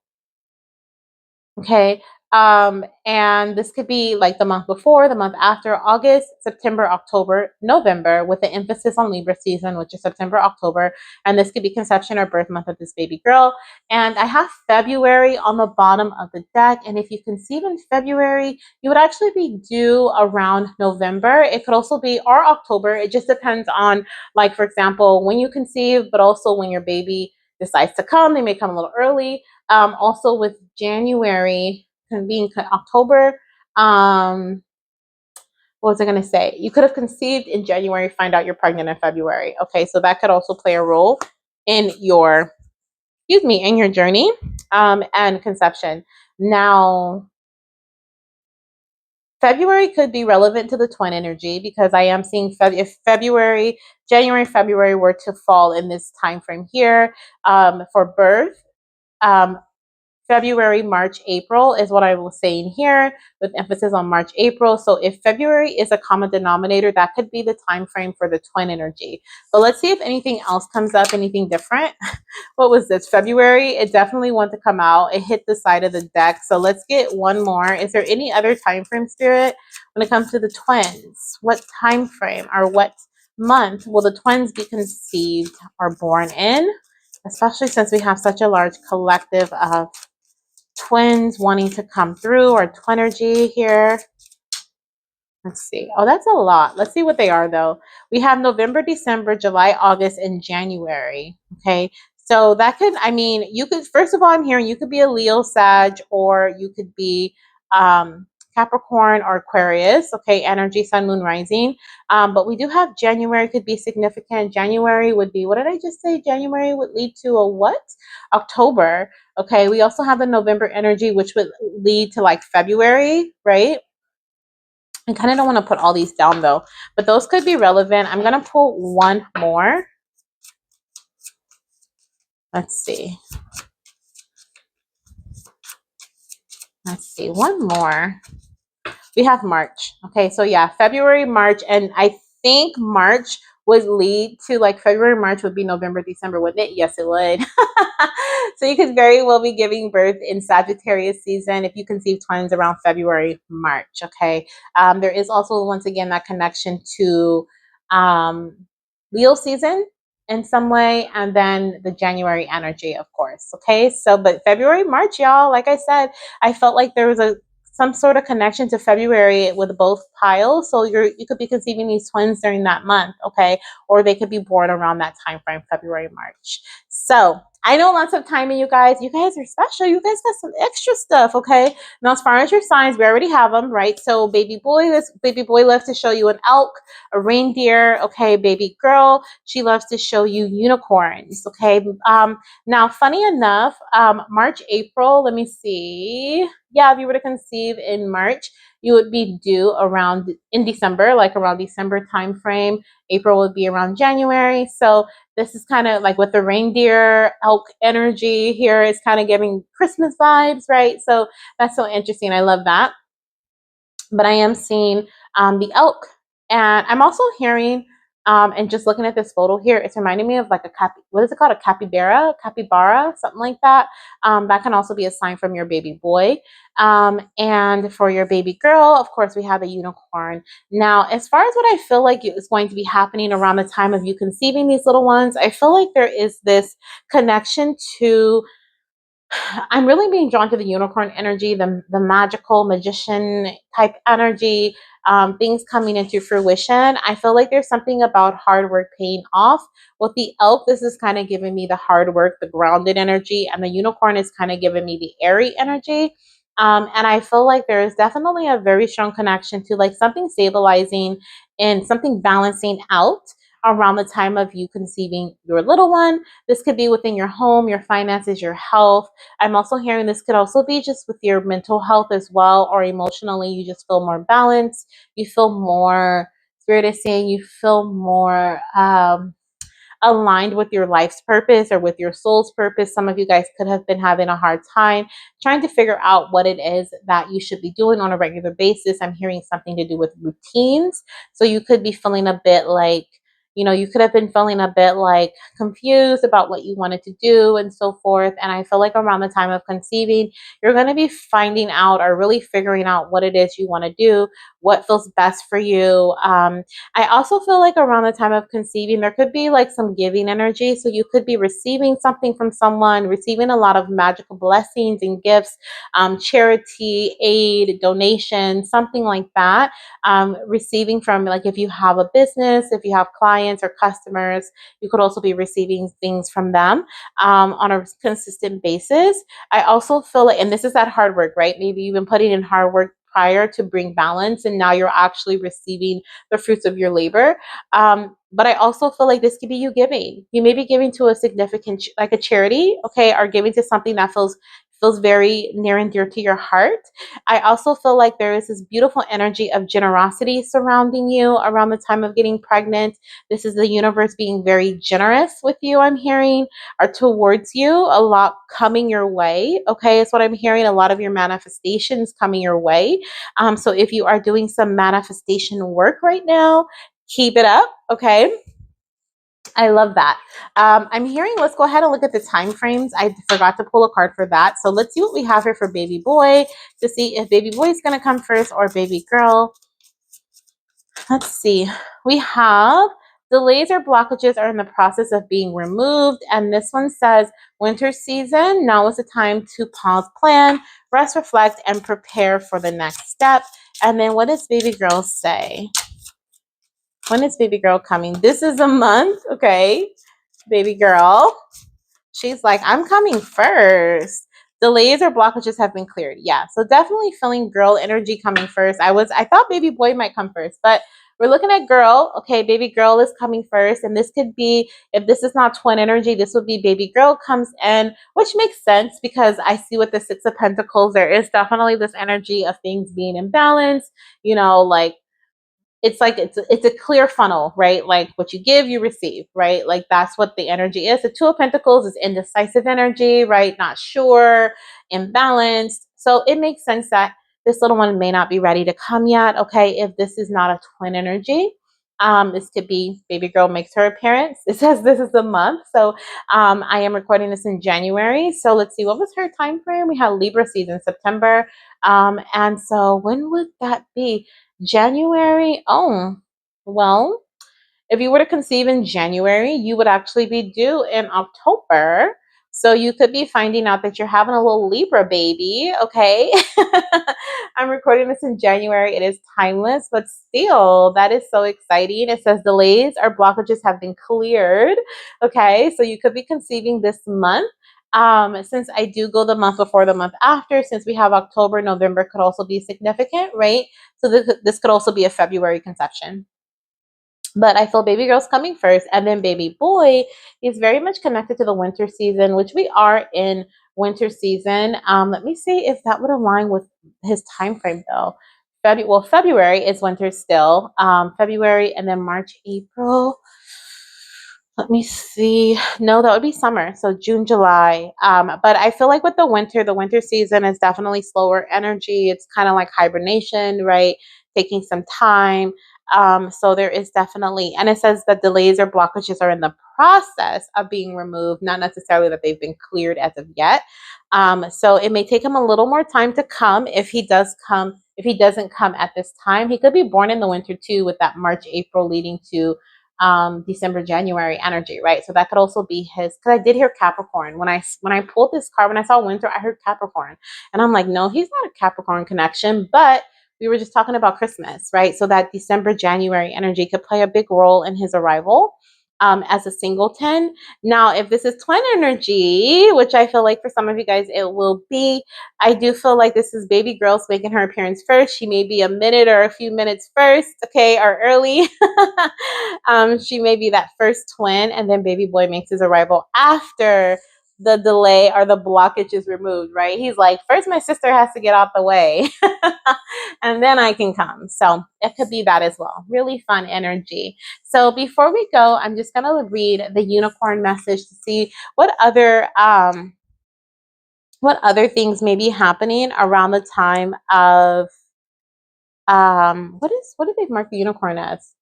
Okay. And this could be like the month before, the month after, August, September, October, November, with the emphasis on Libra season, which is September, October. And this could be conception or birth month of this baby girl. And I have February on the bottom of the deck. And if you conceive in February, you would actually be due around November. It could also be or October. It just depends on, like, for example, when you conceive, but also when your baby decides to come. They may come a little early. Also with January being October, what was I going to say? You could have conceived in January, find out you're pregnant in February. Okay, so that could also play a role in your, in your journey and conception. Now, February could be relevant to the twin energy because I am seeing if January, February were to fall in this time frame here for birth. February, March, April is what I was saying here with emphasis on March, April. So if February is a common denominator, that could be the time frame for the twin energy. But let's see if anything else comes up, anything different. What was this? February, it definitely wanted to come out. It hit the side of the deck. So let's get one more. Is there any other time frame, Spirit, when it comes to the twins? What time frame or what month will the twins be conceived or born in? Especially since we have such a large collective of twins wanting to come through or twinergy here. Let's see. Oh, that's a lot. Let's see what they are though. We have November, December, July, August, and January. Okay. So that could, you could, first of all, I'm hearing you could be a Leo, Sag, or you could be Capricorn or Aquarius. Okay. Energy, Sun, Moon, Rising. But we do have January could be significant. January would be, what did I just say? January would lead to a what? October. Okay. We also have a November energy, which would lead to like February, right? I kind of don't want to put all these down though, but those could be relevant. I'm going to pull one more. Let's see. One more. We have March. Okay, so yeah, February, March, and I think March would lead to like February, March would be November, December, wouldn't it? Yes, it would. So you could very well be giving birth in Sagittarius season if you conceive twins around February, March. Okay. There is also, once again, that connection to Leo season in some way, and then the January energy, of course. Okay. So, but February, March, y'all, like I said, I felt like there was some sort of connection to February with both piles. So you could be conceiving these twins during that month, okay? Or they could be born around that time frame, February, March. So I know lots of timing, you guys. You guys are special. You guys got some extra stuff, okay? Now, as far as your signs, we already have them, right? So baby boy, this baby boy loves to show you an elk, a reindeer, okay? Baby girl, she loves to show you unicorns, okay? Now, funny enough, March, April, let me see. Yeah, if you were to conceive in March, you would be due around in December, like around December time frame. April would be around January. So this is kind of like with the reindeer elk energy here is kind of giving Christmas vibes, right? So that's so interesting. I love that. But I am seeing the elk, and I'm also hearing and just looking at this photo here, it's reminding me of like what is it called? A capybara, something like that. That can also be a sign from your baby boy. And for your baby girl, of course, we have a unicorn. Now, as far as what I feel like is going to be happening around the time of you conceiving these little ones, I feel like there is this connection to I'm really being drawn to the unicorn energy, the magical magician type energy, things coming into fruition. I feel like there's something about hard work paying off. With the elk, this is kind of giving me the hard work, the grounded energy, and the unicorn is kind of giving me the airy energy. And I feel like there is definitely a very strong connection to like something stabilizing and something balancing out around the time of you conceiving your little one. This could be within your home, your finances, your health. I'm also hearing this could also be just with your mental health as well, or emotionally, you just feel more balanced. You feel more, Spirit is saying, you feel more aligned with your life's purpose or with your soul's purpose. Some of you guys could have been having a hard time trying to figure out what it is that you should be doing on a regular basis. I'm hearing something to do with routines. So you could be feeling a bit like, you could have been feeling a bit like confused about what you wanted to do and so forth. And I feel like around the time of conceiving, you're going to be finding out or really figuring out what it is you want to do, what feels best for you. I also feel like around the time of conceiving, there could be like some giving energy. So you could be receiving something from someone, receiving a lot of magical blessings and gifts, charity, aid, donation, something like that. Receiving from, like, if you have a business, if you have clients or customers, you could also be receiving things from them on a consistent basis. I also feel like, and this is that hard work, right? Maybe you've been putting in hard work prior to bring balance, and now you're actually receiving the fruits of your labor. But I also feel like this could be you giving. You may be giving to a significant, like a charity, okay, or giving to something that feels very near and dear to your heart. I also feel like there is this beautiful energy of generosity surrounding you around the time of getting pregnant. This is the universe being very generous with you, I'm hearing, or towards you, a lot coming your way. Okay, it's what I'm hearing. A lot of your manifestations coming your way. So if you are doing some manifestation work right now, keep it up. Okay. I love that. I'm hearing, let's go ahead and look at the time frames. I forgot to pull a card for that. So let's see what we have here for baby boy to see if baby boy is going to come first or baby girl. Let's see. We have delays or blockages are in the process of being removed. And this one says winter season. Now is the time to pause, plan, rest, reflect, and prepare for the next step. And then what does baby girl say? When is baby girl coming? This is a month. Okay. Baby girl. She's like, I'm coming first. Delays or blockages have been cleared. Yeah. So definitely feeling girl energy coming first. I thought baby boy might come first, but we're looking at girl. Okay, baby girl is coming first. And this could be, if this is not twin energy, this would be baby girl comes in, which makes sense because I see with the Six of Pentacles, there is definitely this energy of things being in balance, like it's like it's a clear funnel, right? Like what you give, you receive, right? Like that's what the energy is. The Two of Pentacles is indecisive energy, right? Not sure, imbalanced. So it makes sense that this little one may not be ready to come yet. Okay, if this is not a twin energy, this could be baby girl makes her appearance. It says this is the month, so I am recording this in January. So let's see, what was her time frame? We had Libra season, September, and so when would that be? January. Oh, well, if you were to conceive in January, you would actually be due in October. So you could be finding out that you're having a little Libra baby. Okay. I'm recording this in January. It is timeless, but still, that is so exciting. It says delays or blockages have been cleared. Okay. So you could be conceiving this month. Since I do go the month before the month after, since we have October, November could also be significant, right? So this could also be a February conception. But I feel baby girl's coming first, and then baby boy is very much connected to the winter season, which we are in winter season. Let me see if that would align with his time frame though. February is winter still. February and then March, April. Let me see. No, that would be summer. So June, July. But I feel like with the winter season is definitely slower energy. It's kind of like hibernation, right? Taking some time. So there is definitely, and it says that delays or blockages are in the process of being removed, not necessarily that they've been cleared as of yet. So it may take him a little more time to come if he does come. If he doesn't come at this time, he could be born in the winter too, with that March, April leading to December, January energy, right? So that could also be his, because I did hear Capricorn. When I pulled this card, when I saw winter, I heard Capricorn. And I'm like, no, he's not a Capricorn connection, but we were just talking about Christmas, right? So that December, January energy could play a big role in his arrival as a singleton. Now, if this is twin energy, which I feel like for some of you guys it will be, I do feel like this is baby girl making her appearance first. She may be a minute or a few minutes first, okay, or early. She may be that first twin, and then baby boy makes his arrival after the delay or the blockage is removed, right? He's like, first my sister has to get out the way and then I can come. So it could be that as well. Really fun energy. So before we go, I'm just going to read the unicorn message to see what other things may be happening around the time of what did they mark the unicorn as?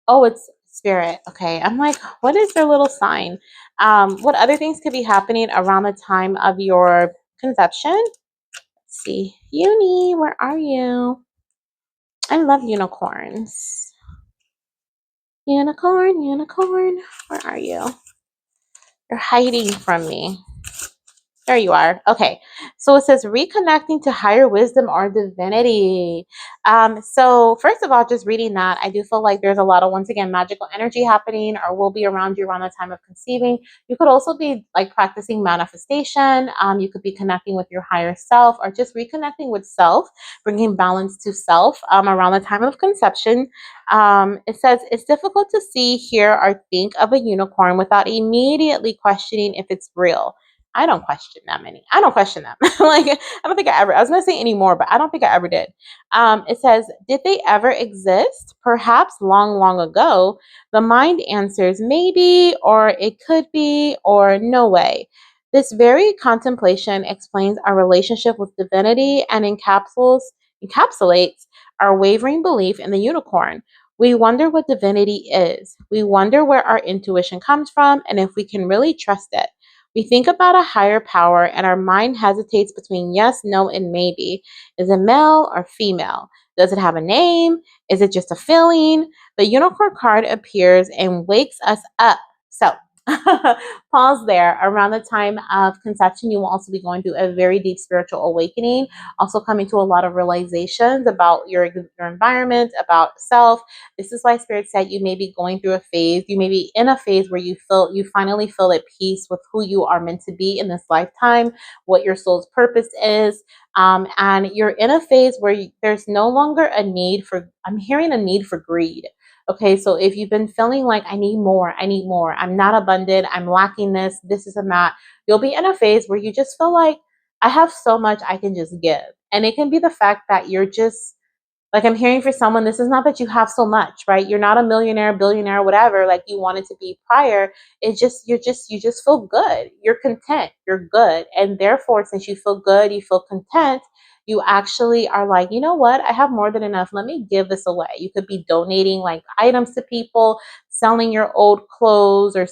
Oh, it's spirit. Okay. I'm like, what is their little sign? What other things could be happening around the time of your conception? Let's see. Uni, where are you? I love unicorns. Unicorn, unicorn, where are you? You're hiding from me. There you are. Okay. So it says reconnecting to higher wisdom or divinity. So first of all, just reading that, I do feel like there's a lot of, once again, magical energy happening or will be around you around the time of conceiving. You could also be like practicing manifestation. You could be connecting with your higher self or just reconnecting with self, bringing balance to self around the time of conception. It says it's difficult to see, hear, or think of a unicorn without immediately questioning if it's real. I don't question that many. I don't question them. Like, I don't think I ever, I was going to say anymore, but I don't think I ever did. It says, did they ever exist? Perhaps long, long ago. The mind answers maybe, or it could be, or no way. This very contemplation explains our relationship with divinity and encapsulates our wavering belief in the unicorn. We wonder what divinity is. We wonder where our intuition comes from and if we can really trust it. We think about a higher power and our mind hesitates between yes, no, and maybe. Is it male or female? Does it have a name? Is it just a feeling? The unicorn card appears and wakes us up. So, pause there. Around the time of conception, you will also be going through a very deep spiritual awakening, also coming to a lot of realizations about your environment, about self. This is why Spirit said you may be going through a phase. You may be in a phase where you finally feel at peace with who you are meant to be in this lifetime, what your soul's purpose is. And you're in a phase where there's no longer a need for, I'm hearing a need for greed. Okay, so if you've been feeling like I need more, I'm not abundant, I'm lacking this isn't that, you'll be in a phase where you just feel like I have so much I can just give. And it can be the fact that you're just, like, I'm hearing for someone, this is not that you have so much, right? You're not a millionaire, billionaire, whatever, like you wanted to be prior. It's just, you just feel good. You're content. You're good. And therefore, since you feel good, you feel content, you actually are like, you know what? I have more than enough. Let me give this away. You could be donating like items to people, selling your old clothes or,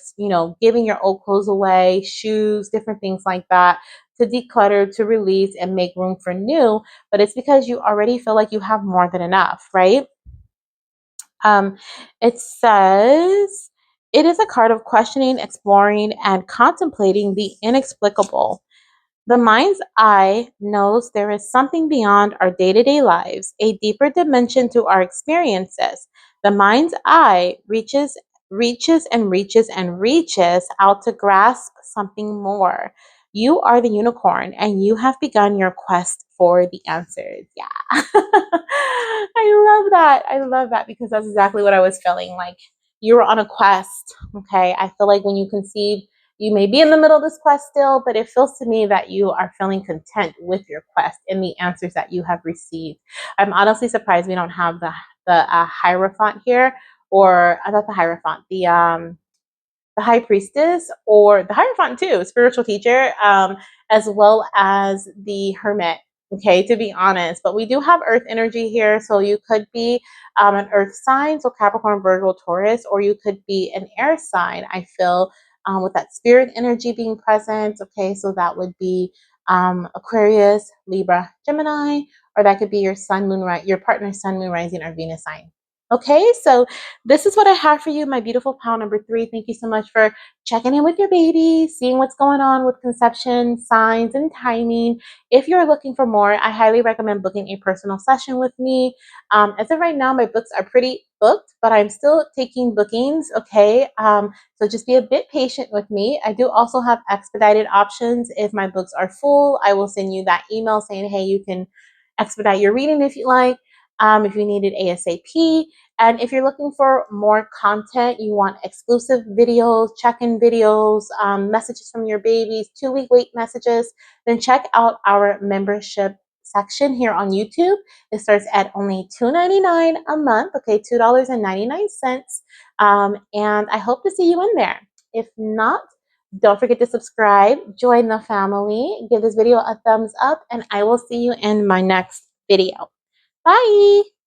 giving your old clothes away, shoes, different things like that to declutter, to release and make room for new, but it's because you already feel like you have more than enough, right? It says it is a card of questioning, exploring, and contemplating the inexplicable. The mind's eye knows there is something beyond our day-to-day lives, a deeper dimension to our experiences. The mind's eye reaches and reaches and reaches out to grasp something more. You are the unicorn and you have begun your quest for the answers. Yeah. I love that. I love that because that's exactly what I was feeling like. You were on a quest. Okay. I feel like when you conceive, you may be in the middle of this quest still, but it feels to me that you are feeling content with your quest and the answers that you have received. I'm honestly surprised we don't have the Hierophant here, or I thought the Hierophant, the High Priestess, or the Hierophant too, spiritual teacher, as well as the Hermit. Okay, to be honest, but we do have Earth energy here, so you could be an Earth sign, so Capricorn, Virgo, Taurus, or you could be an Air sign. I feel with that spirit energy being present. Okay, so that would be Aquarius, Libra, Gemini, or that could be your Sun, Moon, your partner's Sun, Moon, Rising, or Venus sign. Okay, so this is what I have for you, my beautiful pal number 3. Thank you so much for checking in with your baby, seeing what's going on with conception, signs, and timing. If you're looking for more, I highly recommend booking a personal session with me. As of right now, my books are pretty booked, but I'm still taking bookings. Okay, so just be a bit patient with me. I do also have expedited options. If my books are full, I will send you that email saying, hey, you can expedite your reading if you like. If you need it ASAP. And if you're looking for more content, you want exclusive videos, check-in videos, messages from your babies, 2-week wait messages, then check out our membership section here on YouTube. It starts at only $2.99 a month, okay, $2.99. And I hope to see you in there. If not, don't forget to subscribe, join the family, give this video a thumbs up, and I will see you in my next video. Bye!